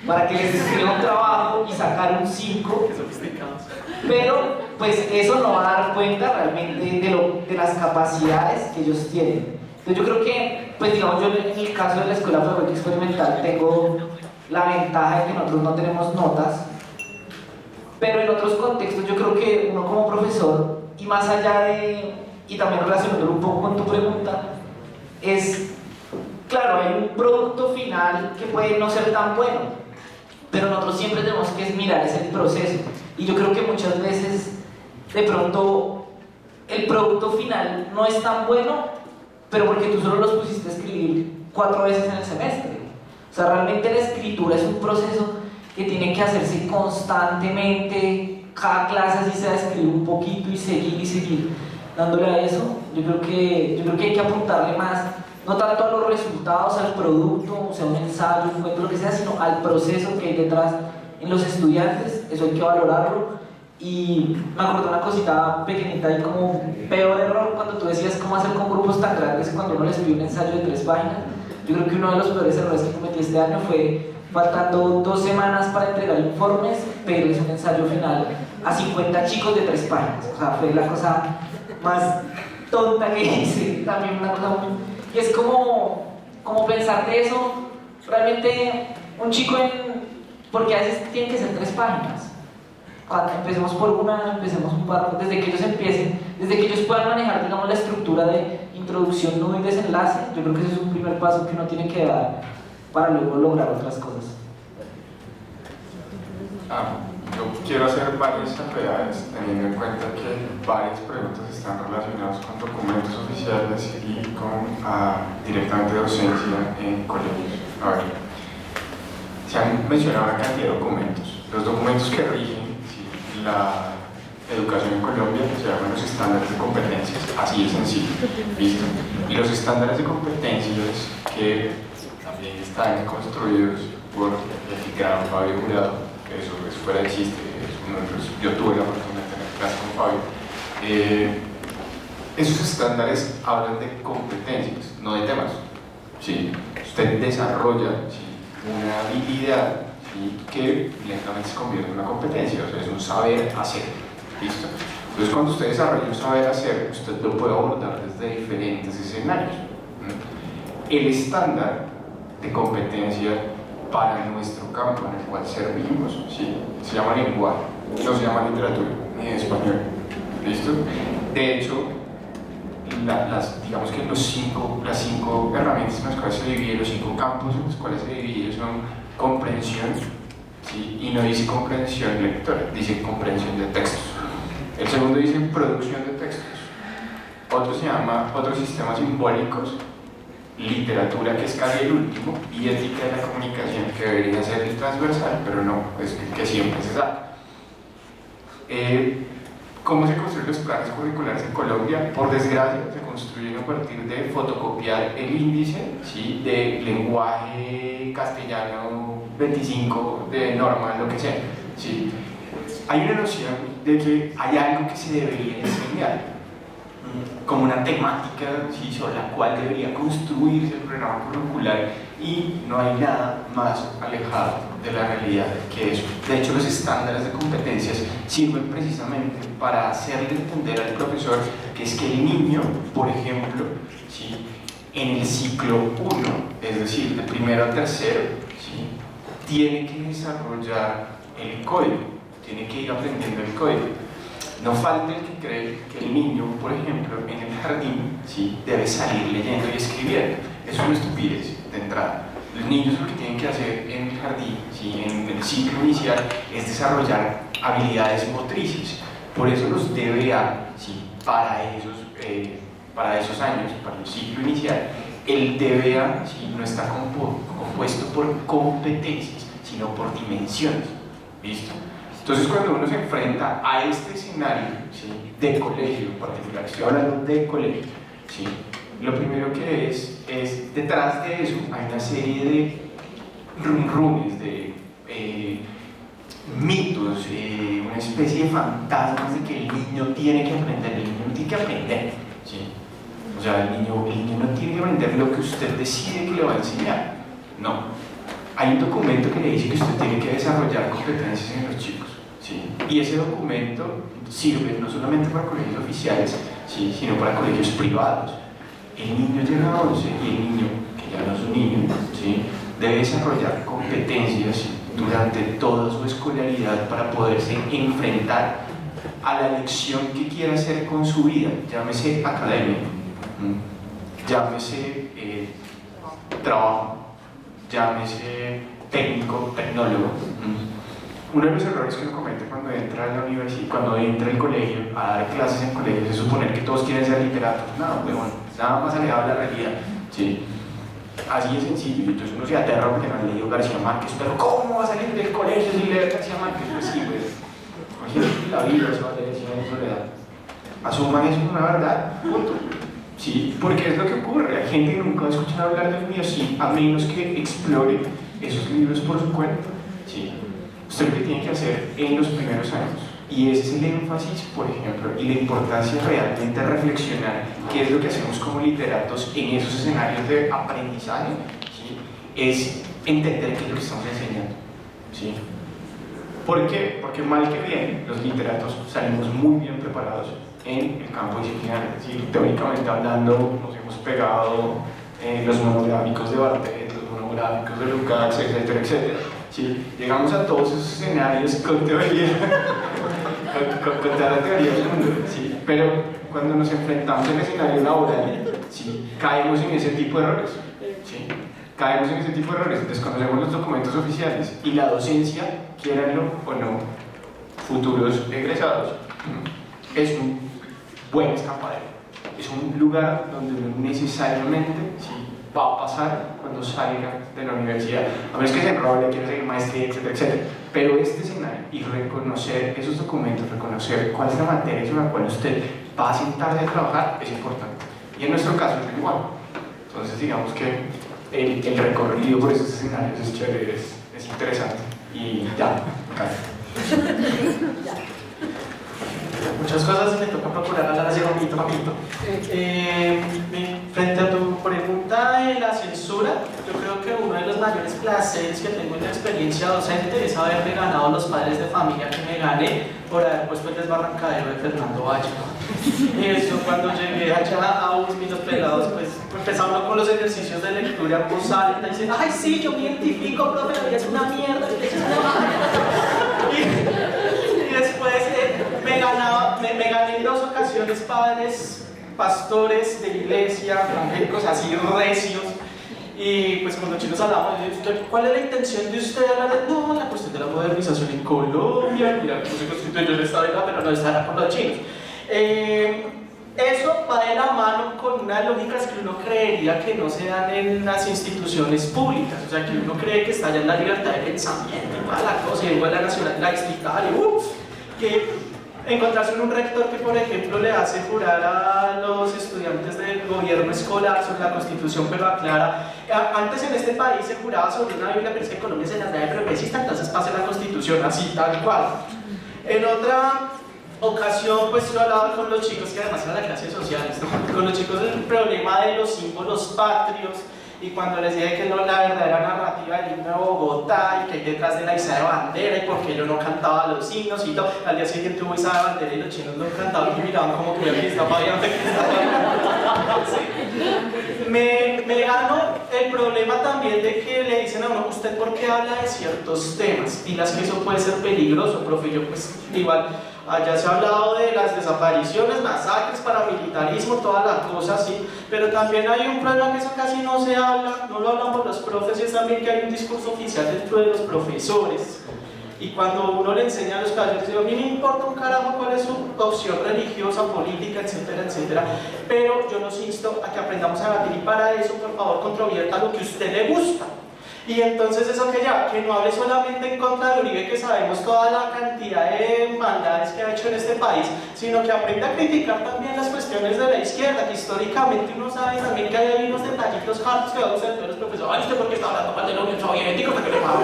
[SPEAKER 6] para que les escriba un trabajo y sacar un 5, pero pues eso no va a dar cuenta realmente de las capacidades que ellos tienen. Entonces yo creo que, pues digamos, yo en el caso de la Escuela Pedagógica Experimental tengo la ventaja de que nosotros no tenemos notas, pero en otros contextos yo creo que uno como profesor, y más allá de, y también relacionándolo un poco con tu pregunta, es, claro, hay un producto final que puede no ser tan bueno, pero nosotros siempre tenemos que mirar ese proceso. Y yo creo que muchas veces, de pronto, el producto final no es tan bueno, pero porque tú solo los pusiste a escribir 4 veces en el semestre. O sea, realmente la escritura es un proceso que tiene que hacerse constantemente, cada clase así sea escribir un poquito y seguir dándole a eso. Yo creo que hay que apuntarle más, no tanto a los resultados, al producto, o sea, un ensayo, un cuento, lo que sea, sino al proceso que hay detrás en los estudiantes. Eso hay que valorarlo. Y me acuerdo una cosita pequeñita y como peor error cuando tú decías cómo hacer con grupos tan grandes cuando uno les pide un ensayo de 3 páginas. Yo creo que uno de los peores errores que cometí este año fue, faltando 2 semanas para entregar informes, pedirles un ensayo final a 50 chicos de 3 páginas. O sea, fue la cosa más tonta que hice, también una cosa muy... Y es como pensarte eso, realmente un chico porque a veces tienen que ser 3 páginas. Cuando empecemos por una, empecemos un par, desde que ellos empiecen, desde que ellos puedan manejar, digamos, la estructura de introducción, nudo y desenlace. Yo creo que ese es un primer paso que uno tiene que dar para luego lograr otras cosas.
[SPEAKER 5] Yo quiero hacer varias salvedades, teniendo en cuenta que varias preguntas están relacionadas con documentos oficiales y con directamente docencia en colegios. A ver, se han mencionado una cantidad de documentos. Los documentos que rigen la educación en Colombia se llaman los estándares de competencias, así de sencillo, ¿listo? Y los estándares de competencias que también están construidos por el gran Fabio Jurado, que eso es fuera de chiste, es uno de los, yo tuve la oportunidad de tener clase con Fabio. Esos estándares hablan de competencias, no de temas. ¿Sí? Usted desarrolla una habilidad, ¿sí?, que lentamente se convierte en una competencia, o sea, es un saber hacer. ¿Listo? Entonces, cuando usted desarrolla un saber hacer, usted lo puede abordar desde diferentes escenarios. El estándar de competencia para nuestro campo en el cual servimos, ¿sí?, se llama lenguaje, no se llama literatura, ni en español. ¿Listo? De hecho, digamos que las 5 herramientas en las cuales se divide, los 5 campos en los cuales se divide son comprensión, ¿sí?, y no dice comprensión lectora, dice comprensión de textos. El segundo dice producción de textos. Otro se llama otros sistemas simbólicos, literatura, que es casi el último, y ética de la comunicación, que debería ser el transversal, pero no, es el que siempre se sabe. ¿Cómo se construyen los planes curriculares en Colombia? Por desgracia, se construyen a partir de fotocopiar el índice, ¿sí?, de lenguaje castellano 25, de norma, lo que sea, ¿sí? Hay una noción de que hay algo que se debería enseñar, como una temática, ¿sí?, sobre la cual debería construirse el programa curricular, y no hay nada más alejado de la realidad que eso. De hecho, los estándares de competencias sirven precisamente para hacerle entender al profesor que es que el niño, por ejemplo, ¿sí?, en el ciclo 1, es decir, de primero a tercero, ¿sí?, tiene que desarrollar el código, tiene que ir aprendiendo el código. No falta el que cree que el niño, por ejemplo, en el jardín, ¿sí?, debe salir leyendo y escribiendo. Eso es una estupidez de entrada. Los niños lo que tienen que hacer en el jardín, ¿sí?, en el ciclo inicial, es desarrollar habilidades motrices. Por eso los DBA, ¿sí?, para esos años, para el ciclo inicial, El DBA ¿sí? no está compuesto por competencias, sino por dimensiones. ¿Listo? Entonces, cuando uno se enfrenta a este escenario ¿sí? de colegio en particular, estoy hablando de colegio, ¿sí? Lo primero que es detrás de eso hay una serie de rumores, de mitos, una especie de fantasmas de que el niño tiene que aprender, el niño no tiene que aprender, ¿sí? O sea, el niño no tiene que aprender lo que usted decide que le va a enseñar, no. Hay un documento que le dice que usted tiene que desarrollar competencias en los chicos, ¿sí? Y ese documento sirve no solamente para colegios oficiales, ¿sí? Sino para colegios privados. El niño llega a 11 y el niño, que ya no es un niño, ¿sí? Debe desarrollar competencias durante toda su escolaridad para poderse enfrentar a la lección que quiera hacer con su vida, llámese academia, llámese trabajo, llámese técnico, tecnólogo. Uno de los errores que uno comete cuando entra a la universidad, cuando entra al colegio a dar clases en colegios es suponer que todos quieren ser literatos. No, bueno, nada más alejado de la realidad, ¿sí? Así de sencillo. Entonces uno se aterra porque no ha leído García Márquez, pero ¿cómo va a salir del colegio sin leer García Márquez? Pues sí, pues, oye, la vida se va a tener en soledad. Asuman eso como una verdad, punto. ¿Sí? Porque es lo que ocurre. Hay gente que nunca ha escuchado hablar del mío, sí, a menos que explore esos libros por su cuenta. ¿Sí? Usted lo que tiene que hacer en los primeros años, y ese es el énfasis, por ejemplo, y la importancia realmente de reflexionar qué es lo que hacemos como literatos en esos escenarios de aprendizaje, ¿sí? Es entender qué es lo que estamos enseñando, ¿sí? ¿Por qué? Porque mal que bien, los literatos salimos muy bien preparados en el campo disciplinario, ¿sí? Teóricamente hablando, nos hemos pegado los monográficos de Barthet, los monográficos de Lukács, etcétera, etcétera. ¿Sí? Llegamos a todos esos escenarios con teoría, con toda la teoría del mundo, ¿sí? Pero cuando nos enfrentamos en el escenario laboral, ¿sí? Caemos en ese tipo de errores, ¿sí? Caemos en ese tipo de errores, desconocemos los documentos oficiales y la docencia, quieranlo o no, futuros egresados, es un buen escampadero, es un lugar donde uno necesariamente, ¿sí? Va a pasar cuando salga de la universidad, a menos que se enrole, quiera seguir maestría, etcétera, etcétera. Pero este escenario y reconocer esos documentos, reconocer cuál es la materia sobre la cual usted va a sentarse a trabajar es importante. Y en nuestro caso es igual. Entonces, digamos que el recorrido por esos escenarios es chévere, es interesante. Y ya,
[SPEAKER 2] Muchas cosas me toca procurar hablar así rapidito. Frente a tu pregunta de la censura, yo creo que uno de los mayores placeres que tengo en la experiencia docente es haberme ganado los padres de familia que me gané por haber puesto el desbarrancadero de Fernando Valle. Eso, cuando llegué allá a unos minutos pelados, pues empezamos con los ejercicios de lectura en voz alta y dicen, ay sí, yo me identifico, profe, la vida es una mierda, y después me gané en 2 ocasiones padres, pastores de la iglesia, evangélicos así recios, y pues con los chinos hablamos, ¿cuál es la intención de usted hablar de no, la cuestión de la modernización en Colombia? Mira, no se constituyó el Estado, pero no estará con los chinos. Eso va de la mano con unas lógicas que uno creería que no se dan en las instituciones públicas, o sea, que uno cree que está allá en la libertad de pensamiento y toda la cosa, y igual la nacional laicidad, que encontrarse en un rector que, por ejemplo, le hace jurar a los estudiantes del gobierno escolar sobre la Constitución, pero aclara, antes en este país se juraba sobre una Biblia, pero es que en Colombia se las da de progresista, entonces pase la Constitución así, tal cual. En otra ocasión, pues yo hablaba con los chicos, que además era la clase social, ¿no? Con los chicos del problema de los símbolos patrios, y cuando les dije que no, la verdadera narrativa del himno de Bogotá y que hay detrás de la izada de bandera y porque yo no cantaba los himnos y todo, al día siguiente hubo izada de bandera y los chinos no cantaban y miraban como que aquí está fallando, aquí está fallando. Sí. Me gano el problema también de que le dicen a uno, ¿usted por qué habla de ciertos temas? Y las que eso puede ser peligroso, profe, yo pues igual. Allá se ha hablado de las desapariciones, masacres, paramilitarismo, todas las cosas, sí, pero también hay un problema que eso casi no se habla, no lo hablan por los profes, y es también que hay un discurso oficial dentro de los profesores, Y cuando uno le enseña a los caballeros, digo, a mí me importa un carajo cuál es su opción religiosa, política, etcétera, etcétera, pero yo los insto a que aprendamos a debatir y para eso, por favor, controvierta lo que a usted le gusta. Y entonces eso que ya, que no hable solamente en contra de Uribe, que sabemos toda la cantidad de maldades que ha hecho en este país, sino que aprenda a criticar también las cuestiones de la izquierda, que históricamente uno sabe también que hay unos detallitos hartos que vamos a ver todos los profesores. Ay, ¿usted por qué está hablando mal de la Unión Soviética? ¿Por qué le pasa?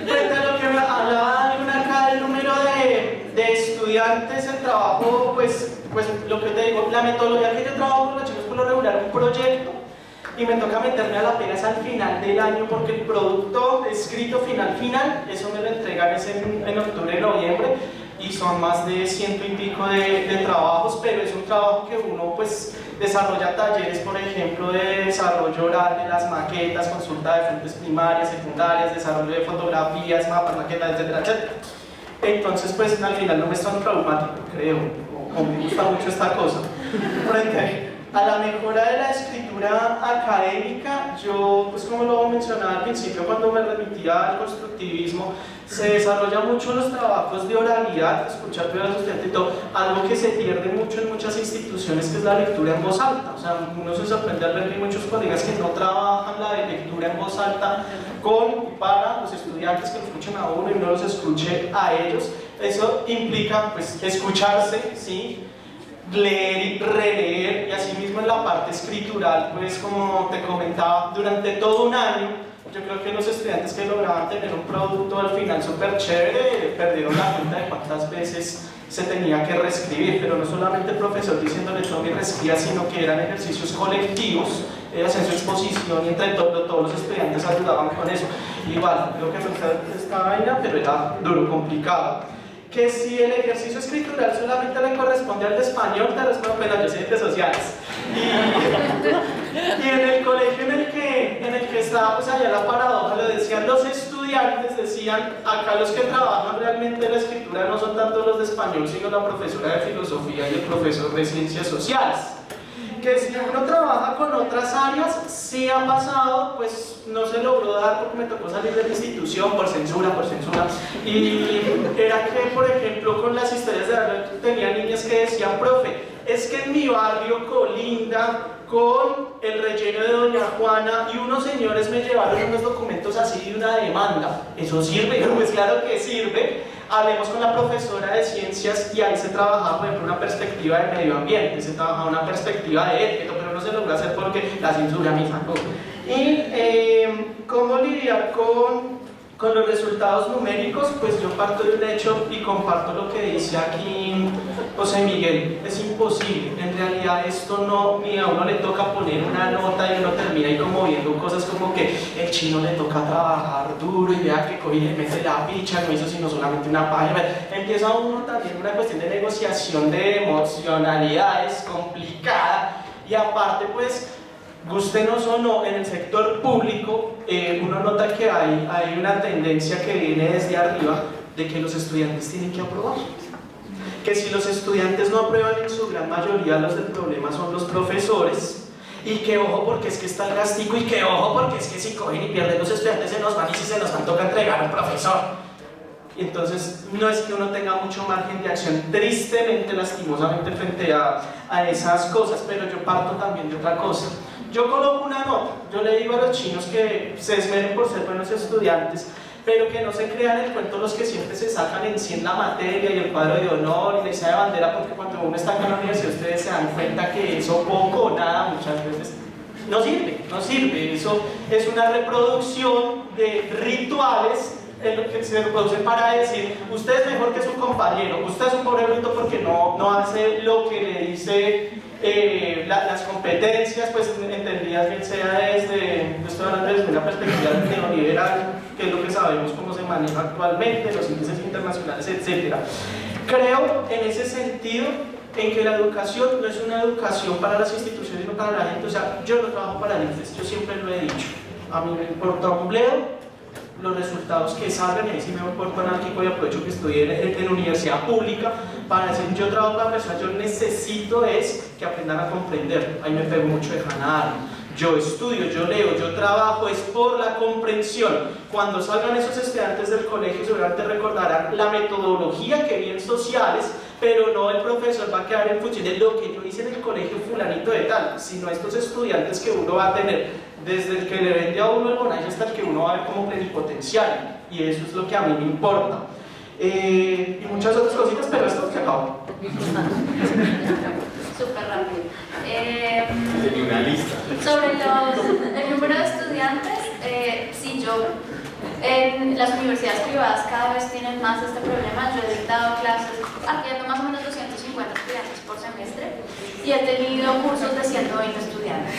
[SPEAKER 2] Frente a lo que me hablaba acá, el número de estudiantes, el trabajo, pues lo que te digo, la metodología que yo trabajo con los chicos por lo regular, un proyecto, y me toca meterme a la pegas al final del año porque el producto escrito final, eso me lo entregan en octubre, noviembre, y son más de 100 y pico de trabajos, pero es un trabajo que uno pues desarrolla talleres, por ejemplo, de desarrollo oral de las maquetas, consulta de fuentes primarias, secundarias, desarrollo de fotografías, mapas, maquetas, etcétera, etcétera. Entonces, pues al final no me es tan traumático, creo, o me gusta mucho esta cosa. Frente a la mejora de la escritura académica, yo, pues como lo mencionaba al principio cuando me remitía al constructivismo, se desarrollan mucho los trabajos de oralidad, escuchar a los estudiantes y todo, algo que se pierde mucho en muchas instituciones, que es la lectura en voz alta. O sea, uno se sorprende al ver que hay muchos colegas que no trabajan la de lectura en voz alta con y para los estudiantes, que lo escuchen a uno y no los escuche a ellos. Eso implica, pues, escucharse, ¿sí? Leer y releer, y así mismo en la parte escritural, pues como te comentaba, durante todo un año, yo creo que los estudiantes que lograban tener un producto al final súper chévere, perdieron la cuenta de cuántas veces se tenía que reescribir, pero no solamente el profesor diciéndole todo y reescribía, sino que eran ejercicios colectivos, hacían su exposición y entre todos los estudiantes ayudaban con eso. Igual, creo que no está esta vaina, pero era duro, complicado. Que si el ejercicio escritural solamente le corresponde al de español, te responde, bueno, yo soy de sociales. Y en el colegio en el que estaba, pues allá la paradoja, lo decían los estudiantes, decían, acá los que trabajan realmente la escritura no son tanto los de español, sino la profesora de filosofía y el profesor de ciencias sociales. Que si uno trabaja con otras áreas, sí ha pasado, pues no se logró dar porque me tocó salir de la institución por censura, y era que, por ejemplo, con las historias de barrio tenía niñas que decían, profe, es que en mi barrio colinda con el relleno de Doña Juana y unos señores me llevaron unos documentos así de una demanda. ¿Eso sirve? Pues claro que sirve. Hablemos con la profesora de ciencias y ahí se trabajaba, por ejemplo, una perspectiva de medio ambiente, se trabajaba una perspectiva de ética, pero no se logró hacer porque la censura me sacó. Y cómo lidiar con los resultados numéricos, pues yo parto de un hecho y comparto lo que dice aquí José Miguel, es imposible, en realidad esto no, ni a uno le toca poner una nota y uno termina ahí como viendo cosas como que el chino le toca trabajar duro y vea que coge y le mete la picha, no hizo sino solamente una página, empieza uno también una cuestión de negociación de emocionalidades complicada y aparte pues gustenos o no, en el sector público uno nota que hay una tendencia que viene desde arriba de que los estudiantes tienen que aprobar. Que si los estudiantes no aprueban en su gran mayoría, los del problema son los profesores. Y que ojo porque es que está el castigo y que ojo porque es que si cogen y pierden los estudiantes se nos van y si se nos van toca entregar a un profesor. Y entonces no es que uno tenga mucho margen de acción, tristemente, lastimosamente frente a esas cosas, pero yo parto también de otra cosa. Yo coloco una nota, yo le digo a los chinos que se esmeren por ser buenos estudiantes, pero que no se crean el cuento los que siempre se sacan en 100 la materia y el cuadro de honor y la isla de bandera, porque cuando uno está acá en la universidad ustedes se dan cuenta que eso poco o nada muchas veces no sirve, eso es una reproducción de rituales en lo que se reproduce para decir usted es mejor que su compañero, usted es un pobre bruto porque no hace lo que le dice las competencias, pues entendidas bien sea desde una perspectiva neoliberal, que es lo que sabemos cómo se maneja actualmente, los índices internacionales, etc. Creo en ese sentido en que la educación no es una educación para las instituciones, sino para la gente. O sea, yo no trabajo para el INFES, yo siempre lo he dicho. A mí me importa un bledo los resultados que salgan, y ahí sí me voy por anárquico y aprovecho que estoy en universidad pública para decir, yo trabajo para personas, yo necesito es que aprendan a comprender. Ahí me pego mucho de Hannah Arendt. yo estudio, yo leo, yo trabajo, es por la comprensión. Cuando salgan esos estudiantes del colegio seguramente recordarán la metodología que vi en sociales, pero no el profesor va a quedar en función de lo que yo hice en el colegio fulanito de tal, sino estos estudiantes que uno va a tener, desde el que le vende a uno el Bonaya hasta el que uno va a ver como plenipotenciario, y eso es lo que a mí me importa. Y muchas otras cositas, pero esto se acabó.
[SPEAKER 4] Súper rápido.
[SPEAKER 5] Tenía una lista.
[SPEAKER 4] Sobre el número de estudiantes, sí, yo en las universidades privadas cada vez tienen más este problema. Yo he dictado clases atiendo más o menos 250 estudiantes por semestre y he tenido cursos de 120 estudiantes.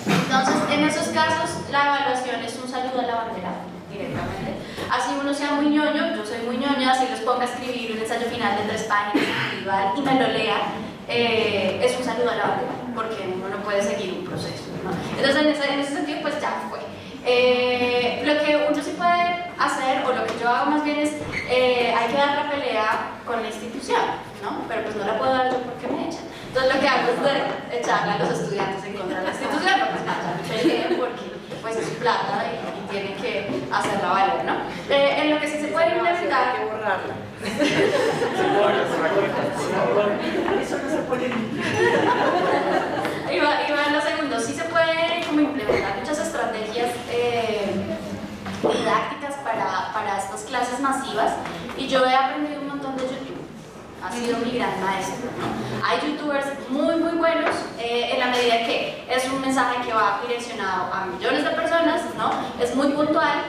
[SPEAKER 4] Entonces, en esos casos, la evaluación es un saludo a la bandera directamente. Así uno sea muy ñoño, yo soy muy ñoña, si los pongo a escribir un ensayo final de 3 páginas individual y me lo lea, es un saludo a la bandera, porque uno no puede seguir un proceso, ¿no? Entonces, en ese sentido, pues ya fue. Lo que uno sí puede hacer, o lo que yo hago más bien es, hay que dar la pelea con la institución, ¿no? Pero pues no la puedo dar yo porque me echan. Entonces lo que hago es echarle a los estudiantes en contra de la institución, pero pues nada, peleen porque pues es su plata y tienen que hacerla valer, ¿no? En lo que sí se puede implementar...
[SPEAKER 7] Hay que borrarla. Eso no se puede.
[SPEAKER 4] Iba en lo segundo, sí se puede como implementar muchas estrategias didácticas para estas clases masivas, y yo he aprendido un montón de YouTube. Ha sido mi gran maestro, ¿no? Hay youtubers muy buenos en la medida que es un mensaje que va direccionado a millones de personas, ¿no? Es muy puntual,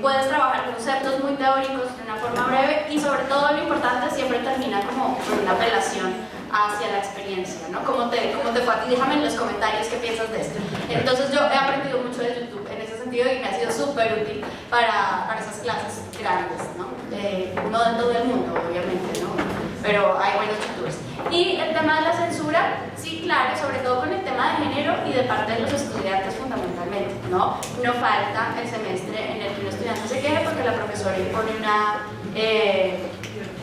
[SPEAKER 4] puedes trabajar conceptos muy teóricos de una forma breve, y sobre todo lo importante siempre termina como con una apelación hacia la experiencia, ¿no? ¿Cómo te fue a ti? Déjame en los comentarios qué piensas de esto. Entonces yo he aprendido mucho de YouTube en ese sentido y me ha sido súper útil para esas clases grandes, ¿no? No de todo el mundo, obviamente, ¿no? Pero hay buenos youtubers. Y el tema de la censura, sí, claro, sobre todo con el tema de género y de parte de los estudiantes fundamentalmente, ¿no? No falta el semestre en el que un estudiante se queje porque la profesora impone una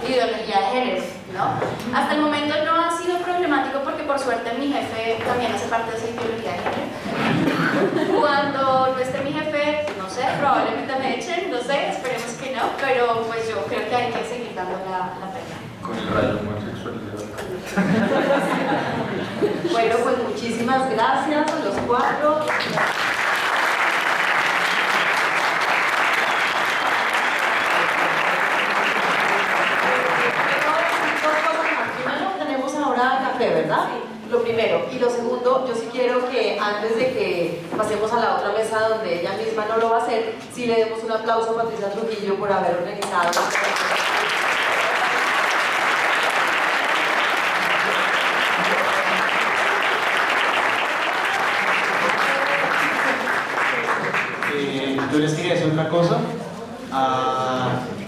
[SPEAKER 4] ideología de género, ¿no? Hasta el momento no ha sido problemático porque por suerte mi jefe también hace parte de esa ideología de género. Cuando no esté mi jefe, no sé, probablemente me echen, no sé, esperemos que no, pero pues yo creo que hay que seguir dando la pena.
[SPEAKER 5] Con el rayo homosexualidad.
[SPEAKER 3] Bueno, pues muchísimas gracias a los 4. Tenemos ahora café, ¿verdad? Lo primero. Y lo segundo, yo sí quiero que antes de que pasemos a la otra mesa donde ella misma no lo va a hacer, sí le demos un aplauso a Patricia Trujillo por haber organizado.
[SPEAKER 1] Yo les quería decir otra cosa.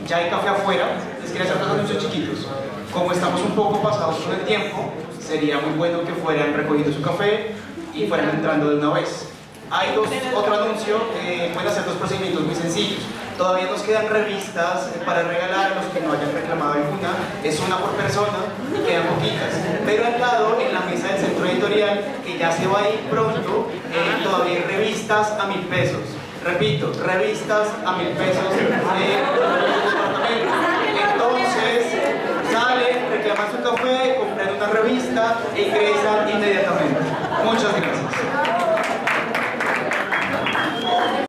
[SPEAKER 1] Ya hay café afuera. Les quería hacer dos anuncios chiquitos. Como estamos un poco pasados con el tiempo, sería muy bueno que fueran recogiendo su café y fueran entrando de una vez. Hay otro anuncio, pueden hacer 2 procedimientos muy sencillos. Todavía nos quedan revistas para regalar a los que no hayan reclamado alguna. Es una por persona y quedan poquitas. Pero al lado, en la mesa del centro editorial, que ya se va a ir pronto, todavía hay revistas a 1.000 pesos. Repito, revistas a 1.000 pesos. Entonces, salen, reclaman su café, compran una revista e ingresan inmediatamente. Muchas gracias.